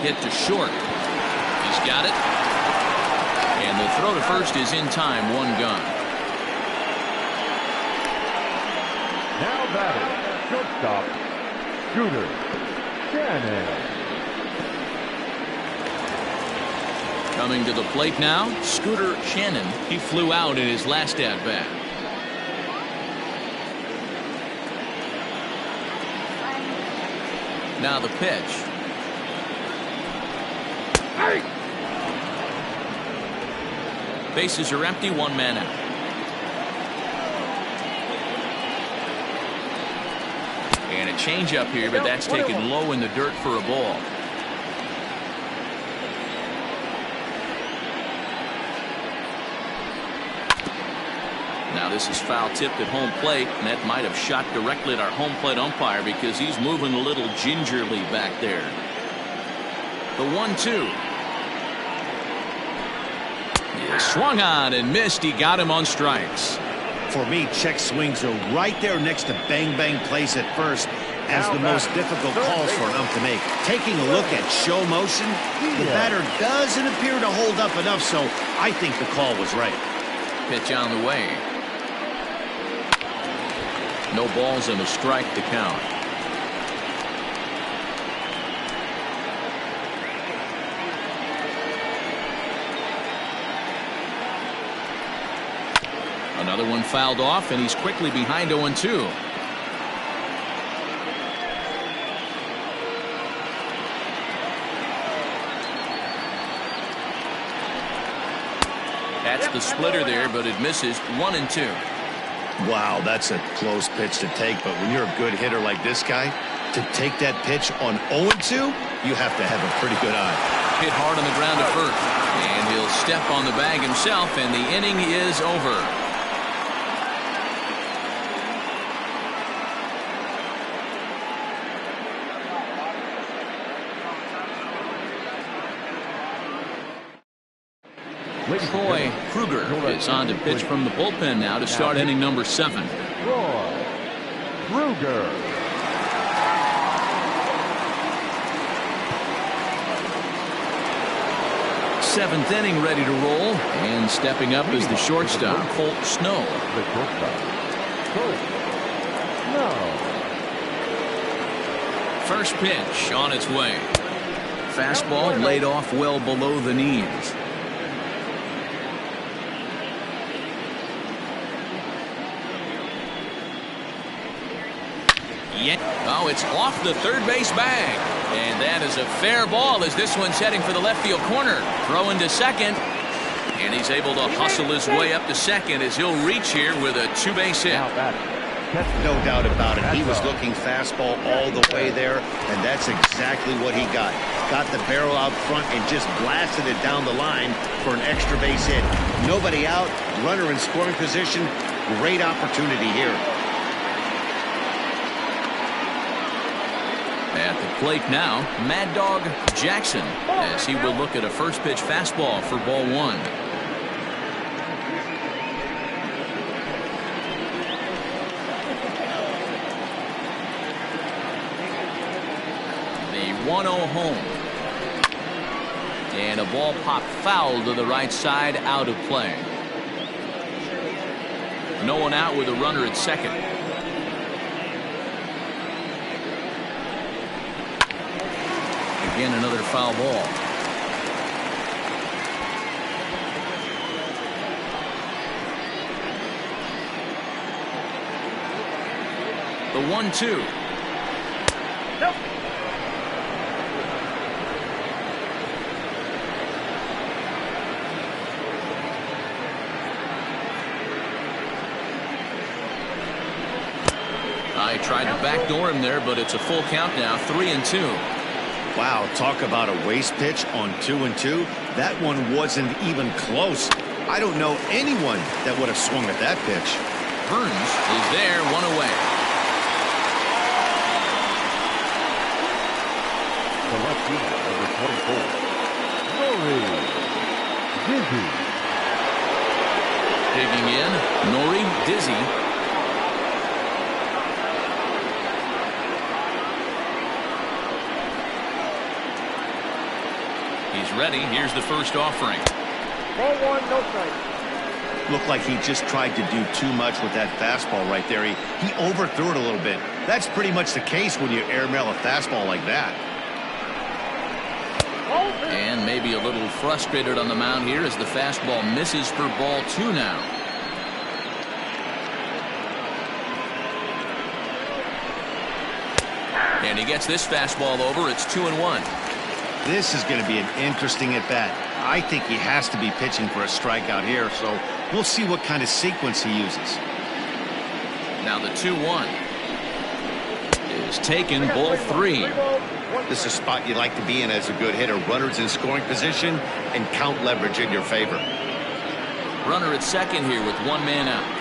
Hit to short. He's got it. And the throw to first is in time. 1 gone. Now batting, shortstop, Scooter Shannon. Coming to the plate now, Scooter Shannon. He flew out in his last at-bat. Now the pitch. Bases are empty, one man out. And a changeup here, but that's taken low in the dirt for a ball. Now this is foul tipped at home plate, and that might have shot directly at our home plate umpire because he's moving a little gingerly back there. The 1-2. Yeah, swung on and missed. He got him on strikes. For me, check swings are right there next to bang-bang plays at first as the most difficult calls for an ump to make. Taking a look at show motion, the batter doesn't appear to hold up enough, so I think the call was right. Pitch on the way. No balls and a strike to count. Another one fouled off, and he's quickly behind 0-2. That's the splitter there, but it misses. 1-2. Wow, that's a close pitch to take, but when you're a good hitter like this guy, to take that pitch on 0-2, you have to have a pretty good eye. Hit hard on the ground to first, and he'll step on the bag himself, and the inning is over. Troy Kruger is on to pitch from the bullpen now to start inning number 7. Troy Kruger. Seventh inning ready to roll, and stepping up is the shortstop, Colt Snow. The shortstop, Colt Snow. First pitch on its way. Fastball laid off well below the knees. Oh, it's off the third base bag. And that is a fair ball as this one's heading for the left field corner. Throwing to second. And he's able to hustle his way up to second as he'll reach here with a 2-base hit. No doubt about it. He was looking fastball all the way there, and that's exactly what he got. Got the barrel out front and just blasted it down the line for an extra base hit. Nobody out, runner in scoring position. Great opportunity here. At the plate now, Mad Dog Jackson, as he will look at a first pitch fastball for ball 1. The 1-0 home. And a ball popped foul to the right side, out of play. No one out with a runner at second. Again, another foul ball. The 1-2. Nope. I tried to backdoor him there, but it's a full count now, 3-2. Wow, talk about a waste pitch on 2-2. That one wasn't even close. I don't know anyone that would have swung at that pitch. Burns is there, one away. The left fielder, number 24, Nori Dizzy. Digging in, Nori Dizzy. He's ready. Here's the first offering. Ball 1, no strike. Looked like he just tried to do too much with that fastball right there. He overthrew it a little bit. That's pretty much the case when you airmail a fastball like that. And maybe a little frustrated on the mound here as the fastball misses for ball 2 now. And he gets this fastball over. It's 2-1. This is going to be an interesting at-bat. I think he has to be pitching for a strikeout here, so we'll see what kind of sequence he uses. Now the 2-1 is taken, ball 3. This is a spot you like to be in as a good hitter. Runners in scoring position and count leverage in your favor. Runner at second here with one man out.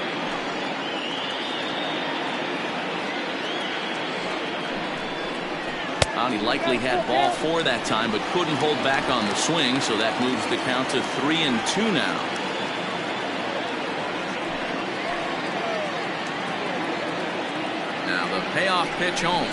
He likely had ball 4 that time, but couldn't hold back on the swing, so that moves the count to 3-2 now. Now the payoff pitch home.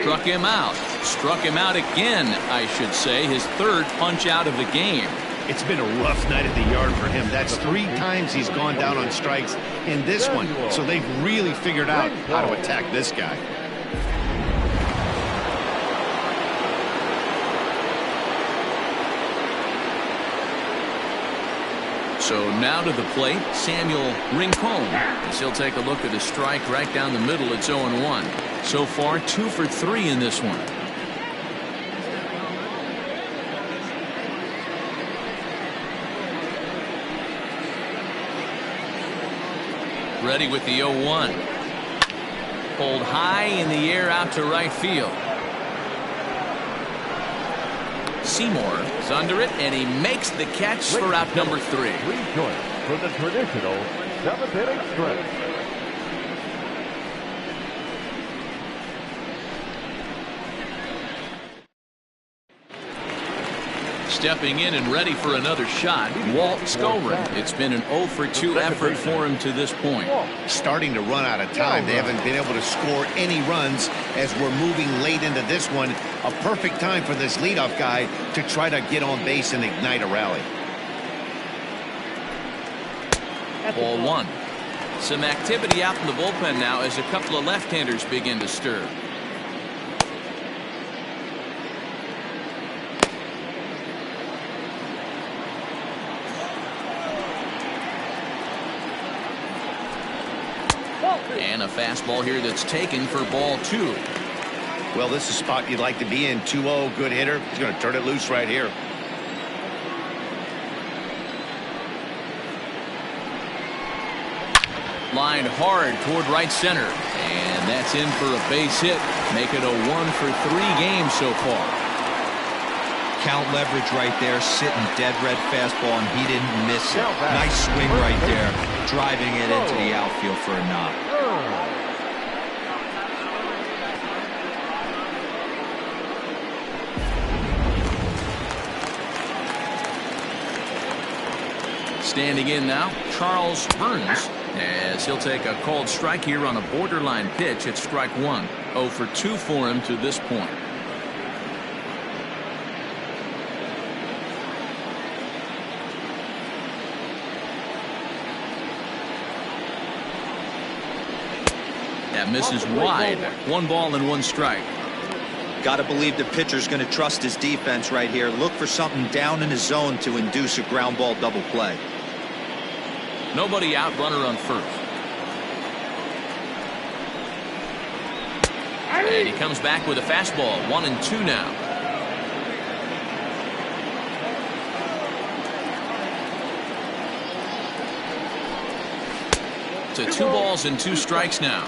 Struck him out. Struck him out again, I should say. His third punch out of the game. It's been a rough night at the yard for him. That's 3 times he's gone down on strikes in this one. So they've really figured out how to attack this guy. So now to the plate, Samuel Rincon, as he'll take a look at a strike right down the middle. It's 0-1. So far, 2 for 3 in this one. Ready with the 0-1. Pulled high in the air out to right field. Seymour is under it, and he makes the catch for out number 3. 3 joints for the traditional 7th inning stretch. Stepping in and ready for another shot, Walt Skolrin. It's been an 0 for 2 effort for him to this point. Starting to run out of time. They haven't been able to score any runs as we're moving late into this one. A perfect time for this leadoff guy to try to get on base and ignite a rally. Ball 1. Some activity out in the bullpen now as a couple of left-handers begin to stir. And a fastball here that's taken for ball 2. Well, this is a spot you'd like to be in. 2-0, good hitter. He's going to turn it loose right here. Lined hard toward right center. And that's in for a base hit. Make it a 1 for 3 game so far. Count leverage right there, sitting dead red fastball, and he didn't miss it. Nice swing right there, driving it into the outfield for a knock. Standing in now, Charles Burns, as he'll take a called strike here on a borderline pitch at strike 1. 0 for 2 for him to this point. That misses wide. 1 ball and 1 strike. Got to believe the pitcher's going to trust his defense right here. Look for something down in his zone to induce a ground ball double play. Nobody out, runner on first. And he comes back with a fastball. 1-2 now. To 2 balls and 2 strikes now.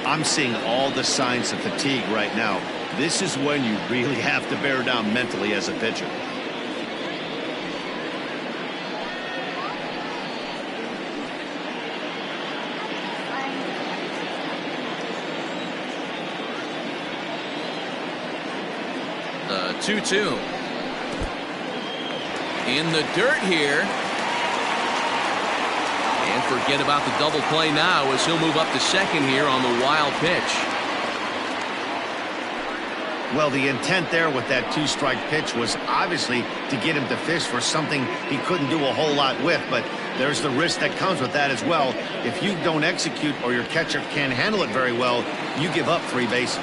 I'm seeing all the signs of fatigue right now. This is when you really have to bear down mentally as a pitcher. The 2-2. In the dirt here. And forget about the double play now as he'll move up to second here on the wild pitch. Well, the intent there with that 2-strike pitch was obviously to get him to fish for something he couldn't do a whole lot with, but there's the risk that comes with that as well. If you don't execute or your catcher can't handle it very well, you give up 3 bases.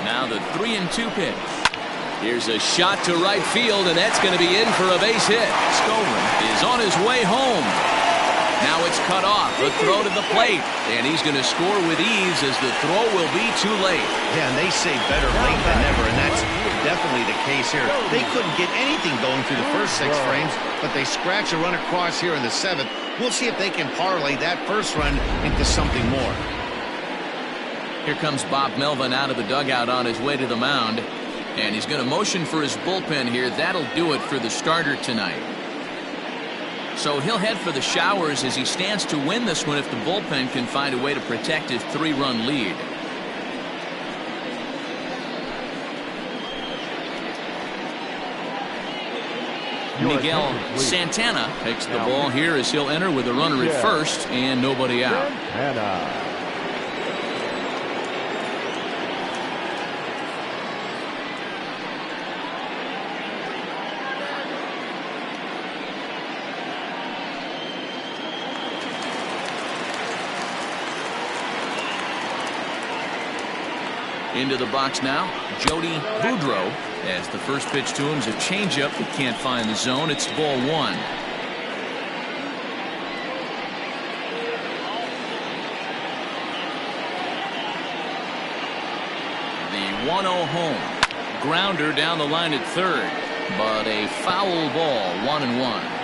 Now the 3-2 pitch. Here's a shot to right field, and that's going to be in for a base hit. Scolen is on his way home. Now it's cut off. The throw to the plate. And he's going to score with ease as the throw will be too late. Yeah, and they say better late than never, and that's definitely the case here. They couldn't get anything going through the first 6 frames, but they scratch a run across here in the 7th. We'll see if they can parlay that first run into something more. Here comes Bob Melvin out of the dugout on his way to the mound. And he's going to motion for his bullpen here. That'll do it for the starter tonight. So he'll head for the showers as he stands to win this one if the bullpen can find a way to protect his 3-run lead. Miguel Santana takes the ball here as he'll enter with a runner at first and nobody out. Into the box now, Jody Boudreau, as the first pitch to him is a changeup that can't find the zone. It's ball 1. The 1-0 home. Grounder down the line at third, but a foul ball, 1-1.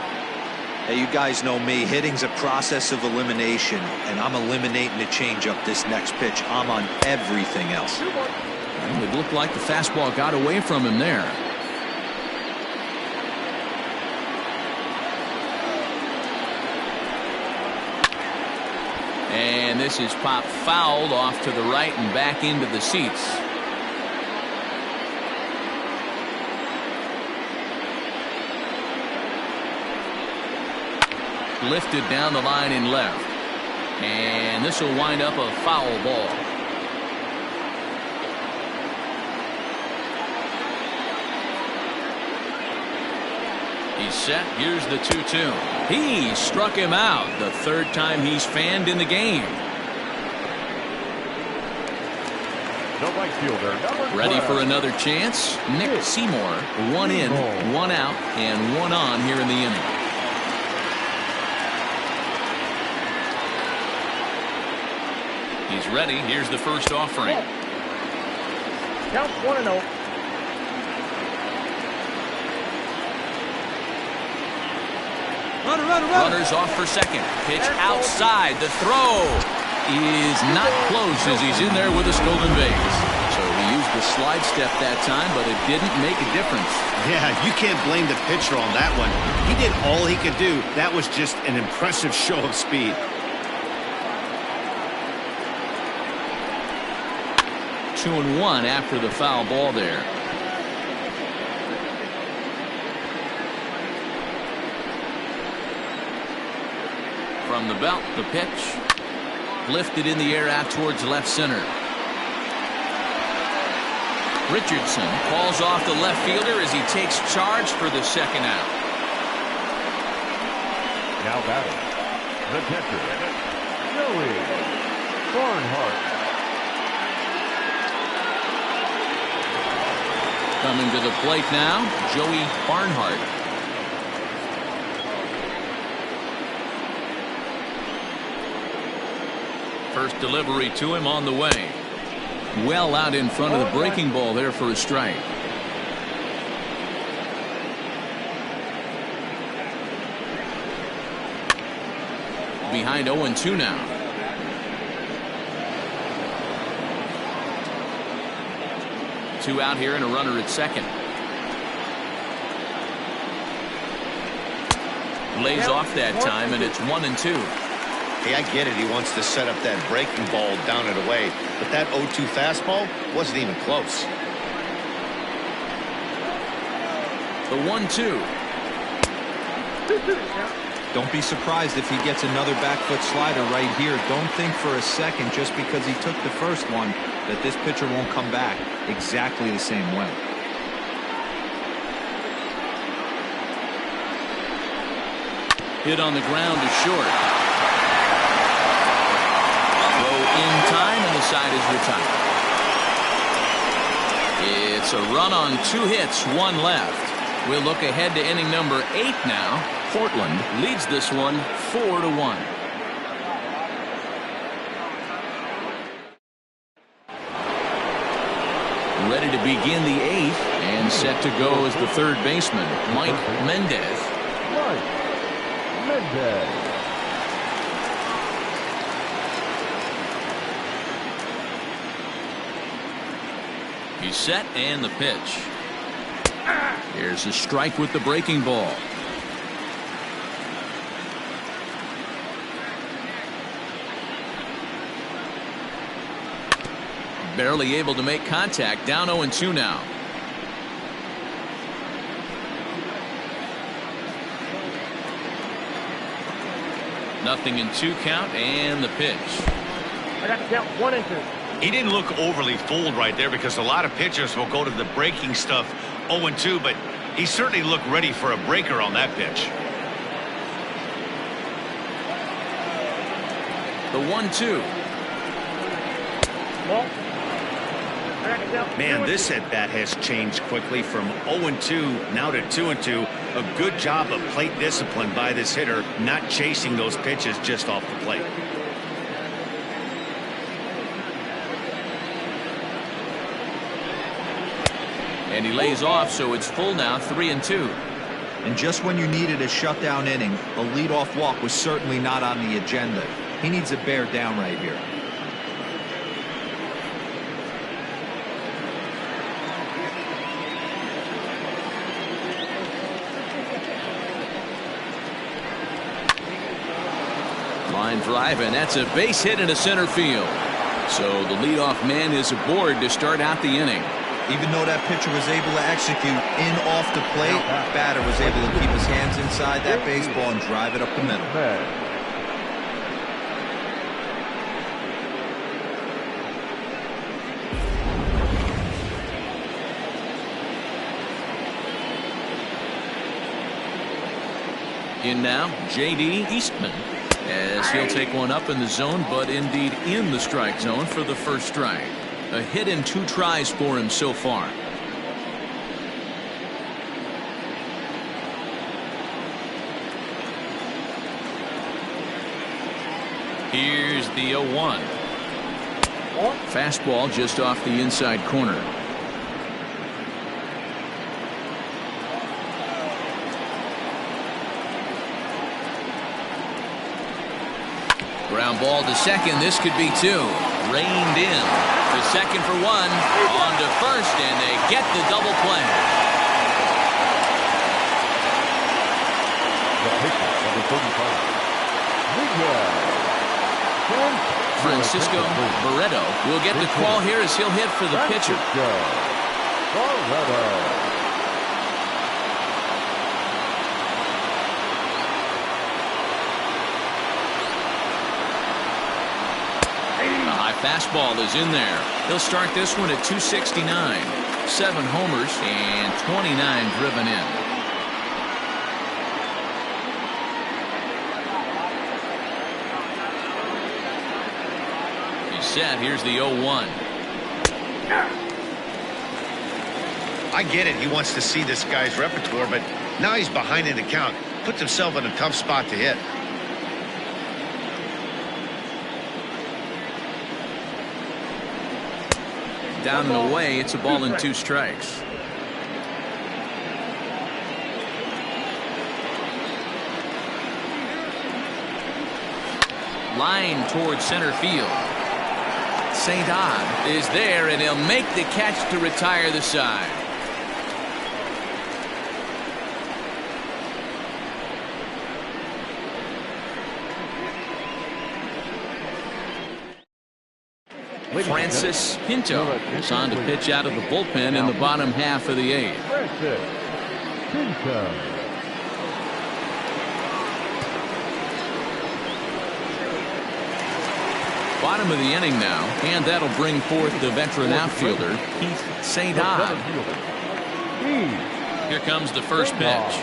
Hey, you guys know me. Hitting's a process of elimination, and I'm eliminating the changeup this next pitch. I'm on everything else. It looked like the fastball got away from him there. And this is popped fouled off to the right and back into the seats. Lifted down the line in left. And this will wind up a foul ball. He's set. Here's the 2-2. He struck him out the 3rd time he's fanned in the game. The right fielder, ready for another chance. Nick Seymour, 1 in, 1 out, and 1 on here in the inning. He's ready. Here's the first offering. Count 1-0. Runners off for second. Pitch outside. The throw is not close as he's in there with a stolen base. So he used the slide step that time, but it didn't make a difference. Yeah, you can't blame the pitcher on that one. He did all he could do. That was just an impressive show of speed. 2-1 after the foul ball there. From the belt, the pitch lifted in the air out towards left center. Richardson calls off the left fielder as he takes charge for the second out. now batting, the catcher, Joey Barnhart. Coming to the plate now, Joey Barnhart. First delivery to him on the way. Well out in front of the breaking ball there for a strike. Behind 0-2 now. Two out here and a runner at second. Lays off that time, and it's 1-2. Hey, I get it. He wants to set up that breaking ball down and away, but that 0-2 fastball wasn't even close. The 1-2. Don't be surprised if he gets another back foot slider right here. Don't think for a second just because he took the first one that this pitcher won't come back exactly the same way. Hit on the ground to short. Throw in time, and the side is retired. It's a run on 2 hits, 1 left. We'll look ahead to inning number 8 now. Portland leads this one 4-1. Ready to begin the 8th and set to go as the third baseman, Mike Mendez. Mike Mendez. He's set and the pitch. Here's a strike with the breaking ball. Barely able to make contact. Down 0-2 now. Nothing in 2 count and the pitch. I got to count 1-2. He didn't look overly fooled right there because a lot of pitchers will go to the breaking stuff 0-2, but he certainly looked ready for a breaker on that pitch. The 1-2. Ball. Man, this at-bat has changed quickly from 0-2 now to 2-2. A good job of plate discipline by this hitter, not chasing those pitches just off the plate. And he lays off, so it's full now, 3-2. And just when you needed a shutdown inning, a leadoff walk was certainly not on the agenda. He needs to bear down right here. Line drive, and that's a base hit into center field. So the leadoff man is aboard to start out the inning. Even though that pitcher was able to execute in off the plate, batter was able to keep his hands inside that baseball and drive it up the middle. In now, J.D. Eastman, as he'll take one up in the zone, but indeed in the strike zone for the first strike. A hit in 2 tries for him so far. Here's the 0-1. Fastball just off the inside corner. Ground ball to second. This could be 2. Reined in. To second for 1. On to first, and they get the double play. The pitcher, number 35. Francisco Barreto will get the call here as he'll hit for the pitcher. Barreto. Fastball is in there. He'll start this one at 269. 7 homers and 29 driven in. He's set. Here's the 0-1. I get it. He wants to see this guy's repertoire, but now he's behind in the count. Puts himself in a tough spot to hit. Down and away, it's a ball and 2 strikes. Line towards center field. St. Odd is there, and he'll make the catch to retire the side. Francis Pinto is on to pitch out of the bullpen in the bottom half of the 8th. Francis Pinto. Bottom of the inning now, and that'll bring forth the veteran outfielder, Keith St. Odd. Here comes the first pitch.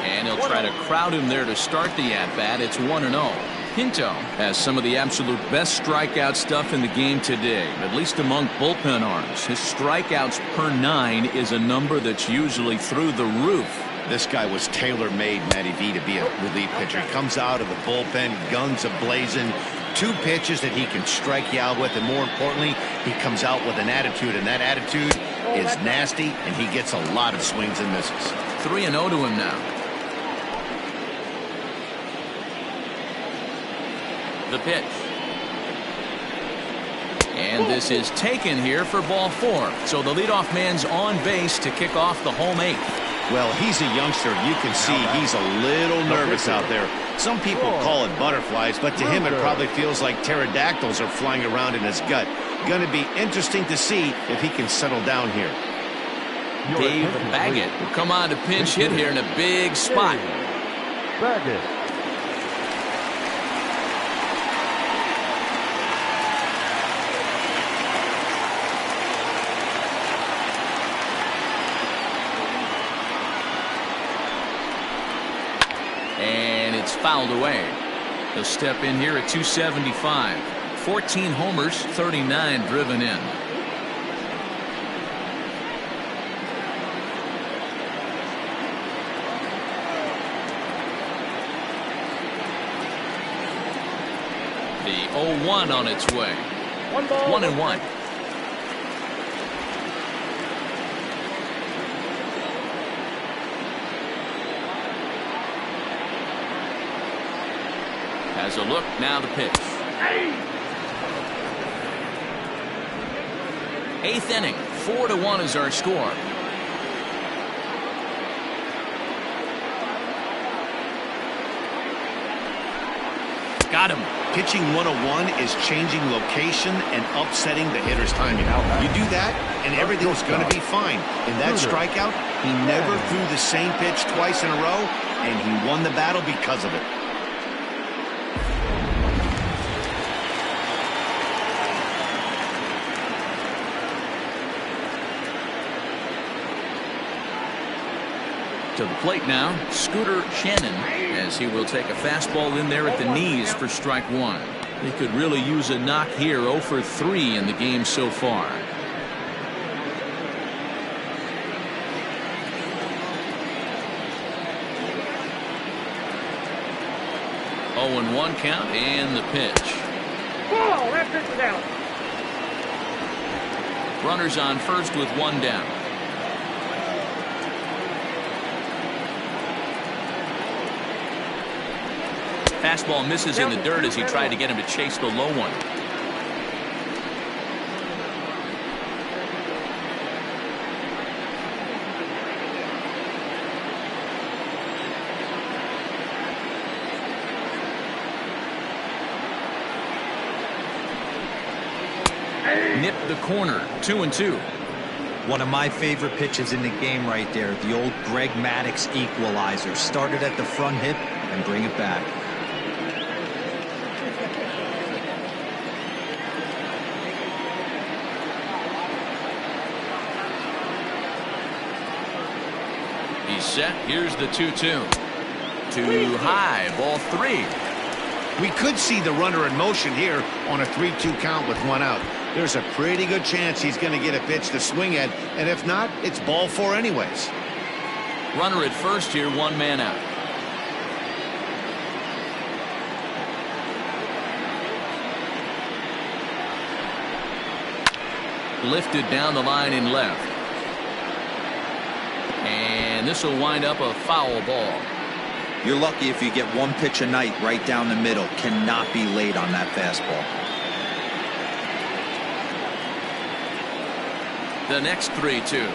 And he'll try to crowd him there to start the at-bat. It's 1-0. Pinto has some of the absolute best strikeout stuff in the game today, at least among bullpen arms. His strikeouts per 9 is a number that's usually through the roof. This guy was tailor-made, Matty V, to be a relief pitcher. He comes out of the bullpen, guns a-blazing, 2 pitches that he can strike you out with, and more importantly, he comes out with an attitude, and that attitude is nasty, and he gets a lot of swings and misses. 3-0 to him now. The pitch. And this is taken here for ball 4. So the leadoff man's on base to kick off the home 8th. Well, he's a youngster. You can see he's a little nervous out there. Some people call it butterflies, but to him it probably feels like pterodactyls are flying around in his gut. Going to be interesting to see if he can settle down here. Dave Baggett will come on to pinch hit here in a big spot. Baggett. And it's fouled away. He'll step in here at 275. 14 homers, 39 driven in. The 0-1 on its way. 1-1. Has a look, now the pitch. 8th inning, 4-1 is our score. Got him. Pitching 101 is changing location and upsetting the hitter's timing. You do that, and everything's going to be fine. In that strikeout, he never threw the same pitch twice in a row, and he won the battle because of it. To the plate now, Scooter Shannon, as he will take a fastball in there at the knees for strike 1. He could really use a knock here. 0 for 3 in the game so far. Oh, and 1 count, and the pitch. Ball, that pitch is out. Runners on first with 1 down. Fastball misses in the dirt as he tried to get him to chase the low one. Nipped the corner, 2-2. One of my favorite pitches in the game right there. The old Greg Maddux equalizer. Started at the front hip and bring it back. He's set. Here's the 2-2. Too high. Ball 3. We could see the runner in motion here on a 3-2 count with 1 out. There's a pretty good chance he's going to get a pitch to swing at, and if not, it's ball 4 anyways. Runner at first here, 1 man out. Lifted down the line in left. And this will wind up a foul ball. You're lucky if you get 1 pitch a night right down the middle. Cannot be late on that fastball. The next 3-2.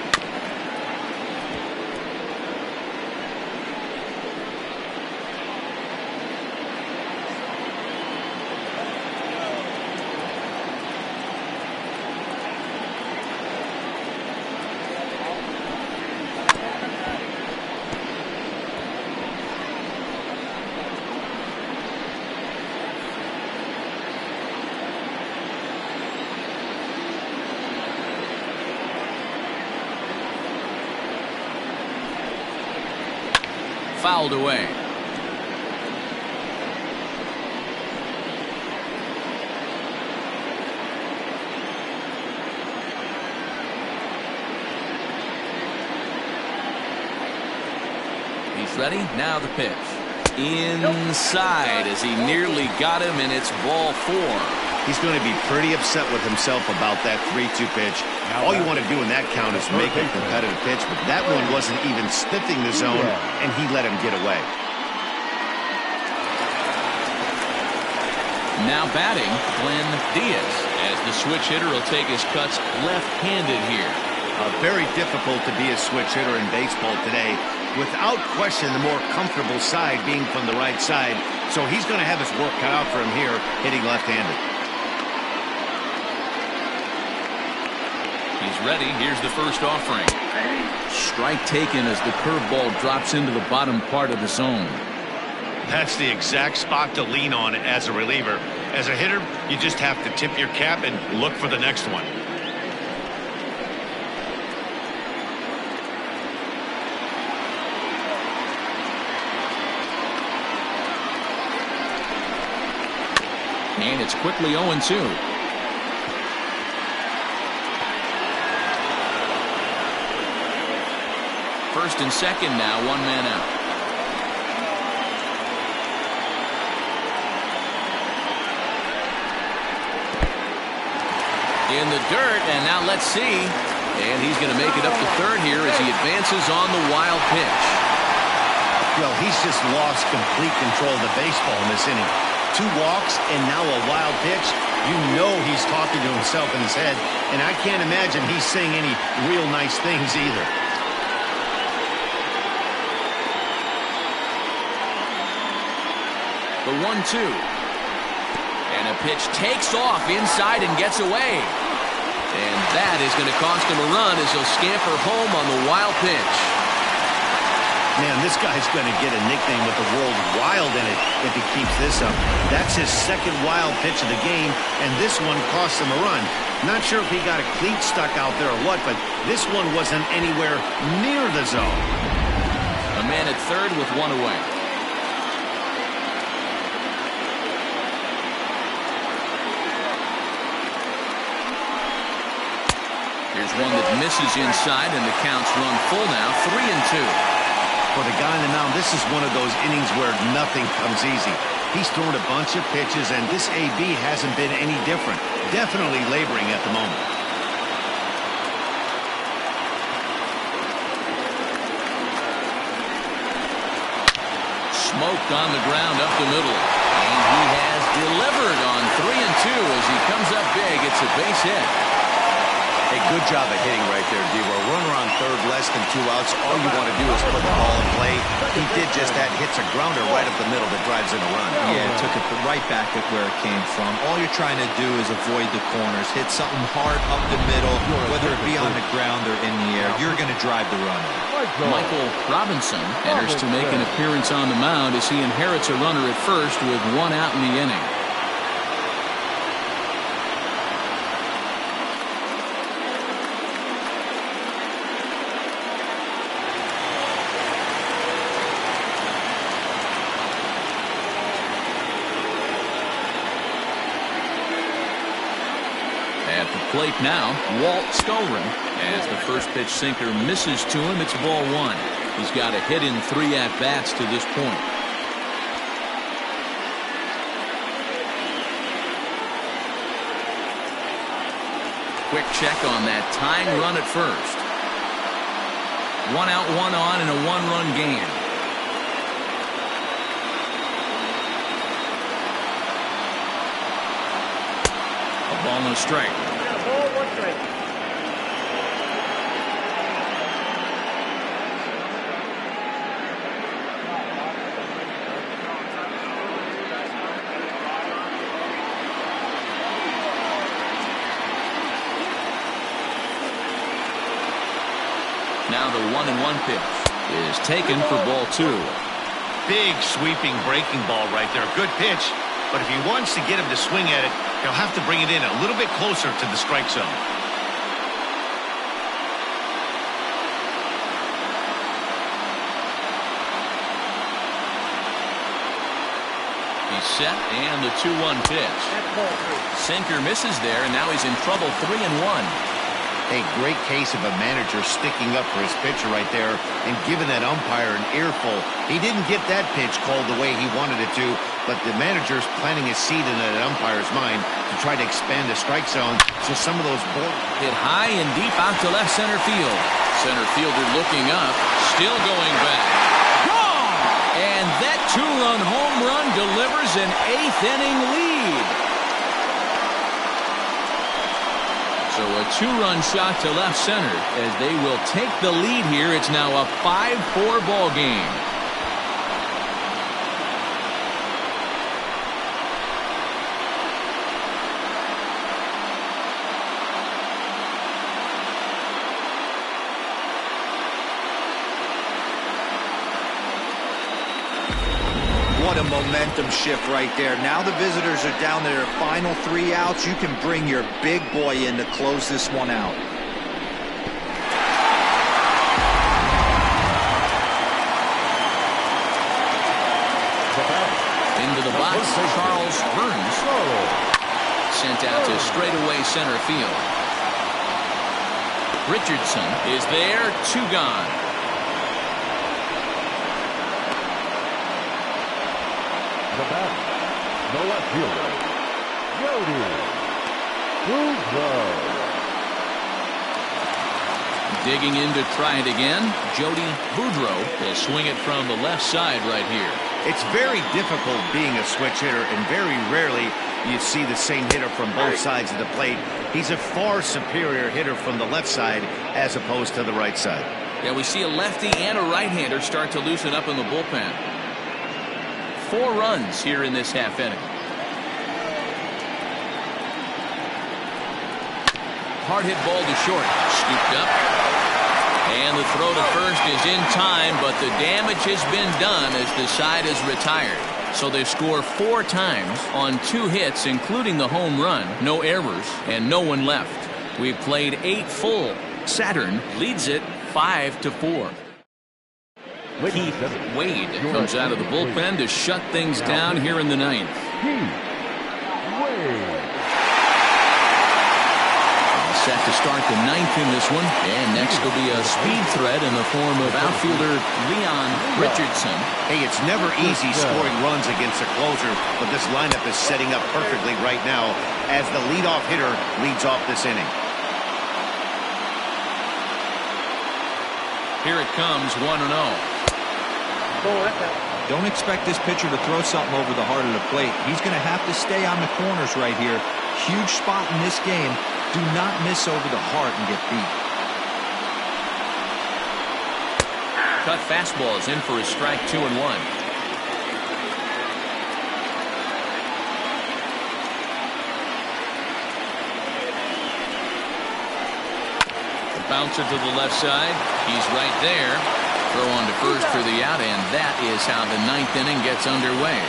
Fouled away. ready. Now the pitch. Inside as he nearly got him, and it's ball 4. He's going to be pretty upset with himself about that 3-2 pitch. All you want to do in that count is make a competitive pitch, but that one wasn't even sniffing the zone, and he let him get away. Now batting, Glenn Diaz, as the switch hitter will take his cuts left-handed here. Very difficult to be a switch hitter in baseball today. Without question, the more comfortable side being from the right side. So he's going to have his work cut out for him here, hitting left-handed. He's ready. Here's the first offering. Strike taken as the curveball drops into the bottom part of the zone. That's the exact spot to lean on as a reliever. As a hitter, you just have to tip your cap and look for the next one. And it's quickly 0-2. First and second now, one man out. In the dirt, and now let's see. And he's going to make it up to third here as he advances on the wild pitch. Well, he's just lost complete control of the baseball in this inning. 2 walks and now a wild pitch. You know he's talking to himself in his head, and I can't imagine he's saying any real nice things either. The 1-2. And a pitch takes off inside and gets away. And that is going to cost him a run as he'll scamper home on the wild pitch. Man, this guy's going to get a nickname with the word wild in it if he keeps this up. That's his second wild pitch of the game, and this one cost him a run. Not sure if he got a cleat stuck out there or what, but this one wasn't anywhere near the zone. A man at third with one away. Here's one that misses inside, and the count's run full now, 3-2. For the guy on the mound, this is one of those innings where nothing comes easy. He's thrown a bunch of pitches, and this AB hasn't been any different. Definitely laboring at the moment. Smoked on the ground up the middle. And he has delivered on 3-2 as he comes up big. It's a base hit. Hey, good job of hitting right there, D. A runner on third, less than 2 outs. All you want to do is put the ball in play. He did just that. Hits a grounder right up the middle that drives in a run. Yeah, took it right back at where it came from. All you're trying to do is avoid the corners. Hit something hard up the middle, whether it be on the ground or in the air. You're going to drive the run. Michael Robinson enters to make an appearance on the mound as he inherits a runner at first with 1 out in the inning. At the plate now, Walt Skolrin. As the first pitch sinker misses to him, it's ball 1. He's got a hit in 3 at-bats to this point. Quick check on that tying run at first. 1 out, 1 on, and a 1-run game. A ball and a strike. Ball, 1 strike. Now the 1-1 pitch is taken for ball 2. Big sweeping breaking ball right there. Good pitch, but if he wants to get him to swing at it, he'll have to bring it in a little bit closer to the strike zone. He's set, and the 2-1 pitch. That's ball 3. Sinker misses there, and now he's in trouble. 3-1. Hey, great case of a manager sticking up for his pitcher right there and giving that umpire an earful. He didn't get that pitch called the way he wanted it to, but the manager's planting a seed in that umpire's mind to try to expand the strike zone. So some of those balls hit high and deep out to left center field. Center fielder looking up, still going back. Gone! And that two-run home run delivers an eighth-inning lead. So a two-run shot to left center as they will take the lead here. It's now a 5-4 ball game. What a momentum shift right there. Now the visitors are down to their final 3 outs. You can bring your big boy in to close this one out. Into the box, Charles Burns. Sent out to straightaway center field. Richardson is there, 2 gone. The batter, the left fielder, Jody Boudreau. Digging in to try it again. Jody Boudreau will swing it from the left side right here. It's very difficult being a switch hitter, and very rarely you see the same hitter from both sides of the plate. He's a far superior hitter from the left side as opposed to the right side. Yeah, we see a lefty and a right-hander start to loosen up in the bullpen. 4 runs here in this half inning. Hard hit ball to short. Scooped up. And the throw to first is in time, but the damage has been done as the side is retired. So they score 4 times on 2 hits, including the home run. No errors and no one left. We've played 8 full. Saturn leads it 5-4. Keith Wade comes out of the bullpen to shut things down here in the 9th. Set to start the 9th in this one. And next will be a speed threat in the form of outfielder Leon Richardson. Hey, it's never easy scoring runs against a closer, but this lineup is setting up perfectly right now as the leadoff hitter leads off this inning. Here it comes, 1-0. Don't expect this pitcher to throw something over the heart of the plate. He's going to have to stay on the corners right here. Huge spot in this game. Do not miss over the heart and get beat. Cut fastball is in for a strike, 2-1. Bouncer to the left side. He's right there. Throw on to first for the out, and that is how the 9th inning gets underway.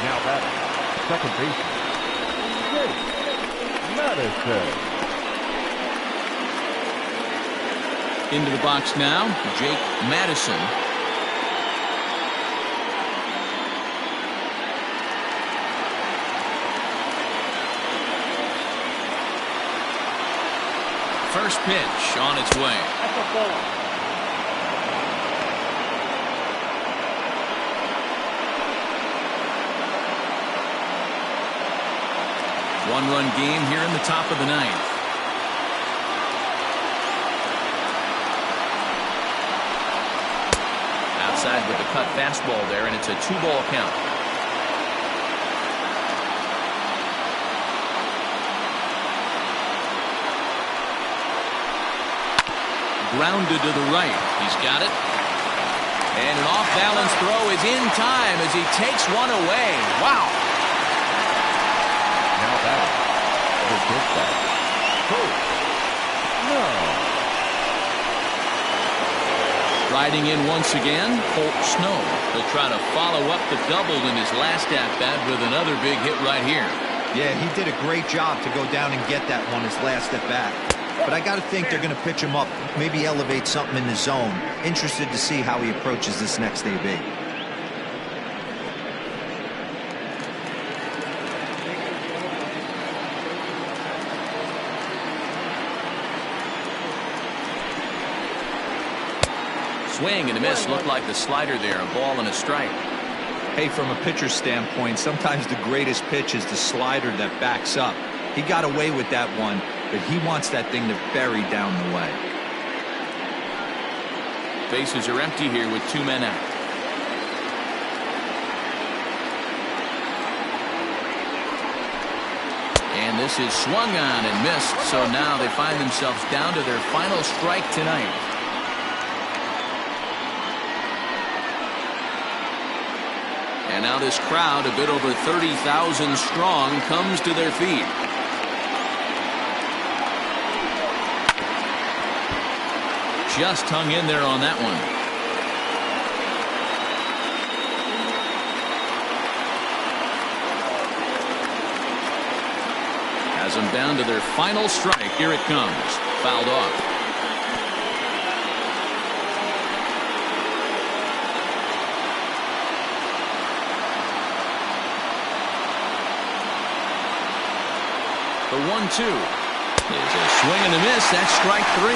Now batting, second baseman, Jake Madison. Into the box now, Jake Madison. First pitch on its way. That's a ball. 1-run game here in the top of the 9th. Outside with the cut fastball there, and it's a 2-ball count. Grounded to the right. He's got it. And an off-balance throw is in time as he takes one away. Wow. Now batting, the pitchback, Coach Snow. Riding in once again, Colt Snow to try to follow up the double in his last at-bat with another big hit right here. Yeah, he did a great job to go down and get that one his last at-bat. But I got to think they're going to pitch him up, maybe elevate something in the zone. Interested to see how he approaches this next AB. Swing and a miss. Looked like the slider there. A ball and a strike. Hey, from a pitcher's standpoint, sometimes the greatest pitch is the slider that backs up. He got away with that one, but he wants that thing to bury down the way. Bases are empty here with 2 men out. And this is swung on and missed. So now they find themselves down to their final strike tonight. And now this crowd, a bit over 30,000 strong, comes to their feet. Just hung in there on that one. Has them down to their final strike. Here it comes. Fouled off. The 1-2 is a swing and a miss. That's strike 3.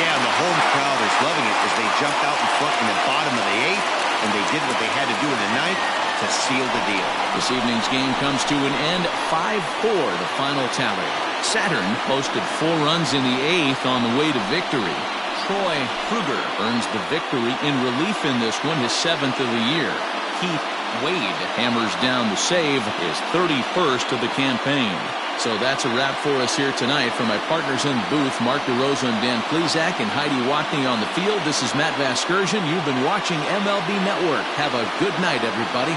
Yeah, the home crowd is loving it as they jumped out in front in the bottom of the 8th, and they did what they had to do in the 9th to seal the deal. This evening's game comes to an end. 5-4, the final tally. Saturn posted 4 runs in the 8th on the way to victory. Troy Kruger earns the victory in relief in this one, his 7th of the year. Keith Wade hammers down the save, his 31st of the campaign. So that's a wrap for us here tonight. From my partners in the booth, Mark DeRosa and Dan Plesac, and Heidi Watney on the field, this is Matt Vasgersian. You've been watching MLB Network. Have a good night, everybody.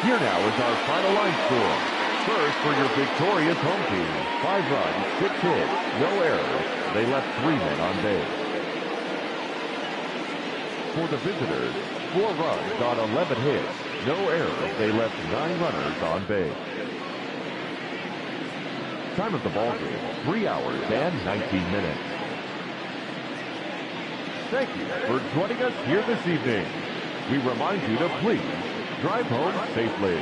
Here now is our final line score. First for your victorious home team. 5 runs, 6 hits, no errors. They left 3 men on base. For the visitors, 4 runs on 11 hits, no errors. They left 9 runners on base. Time of the ball game, 3 hours and 19 minutes. Thank you for joining us here this evening. We remind you to please drive home safely.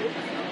Oops.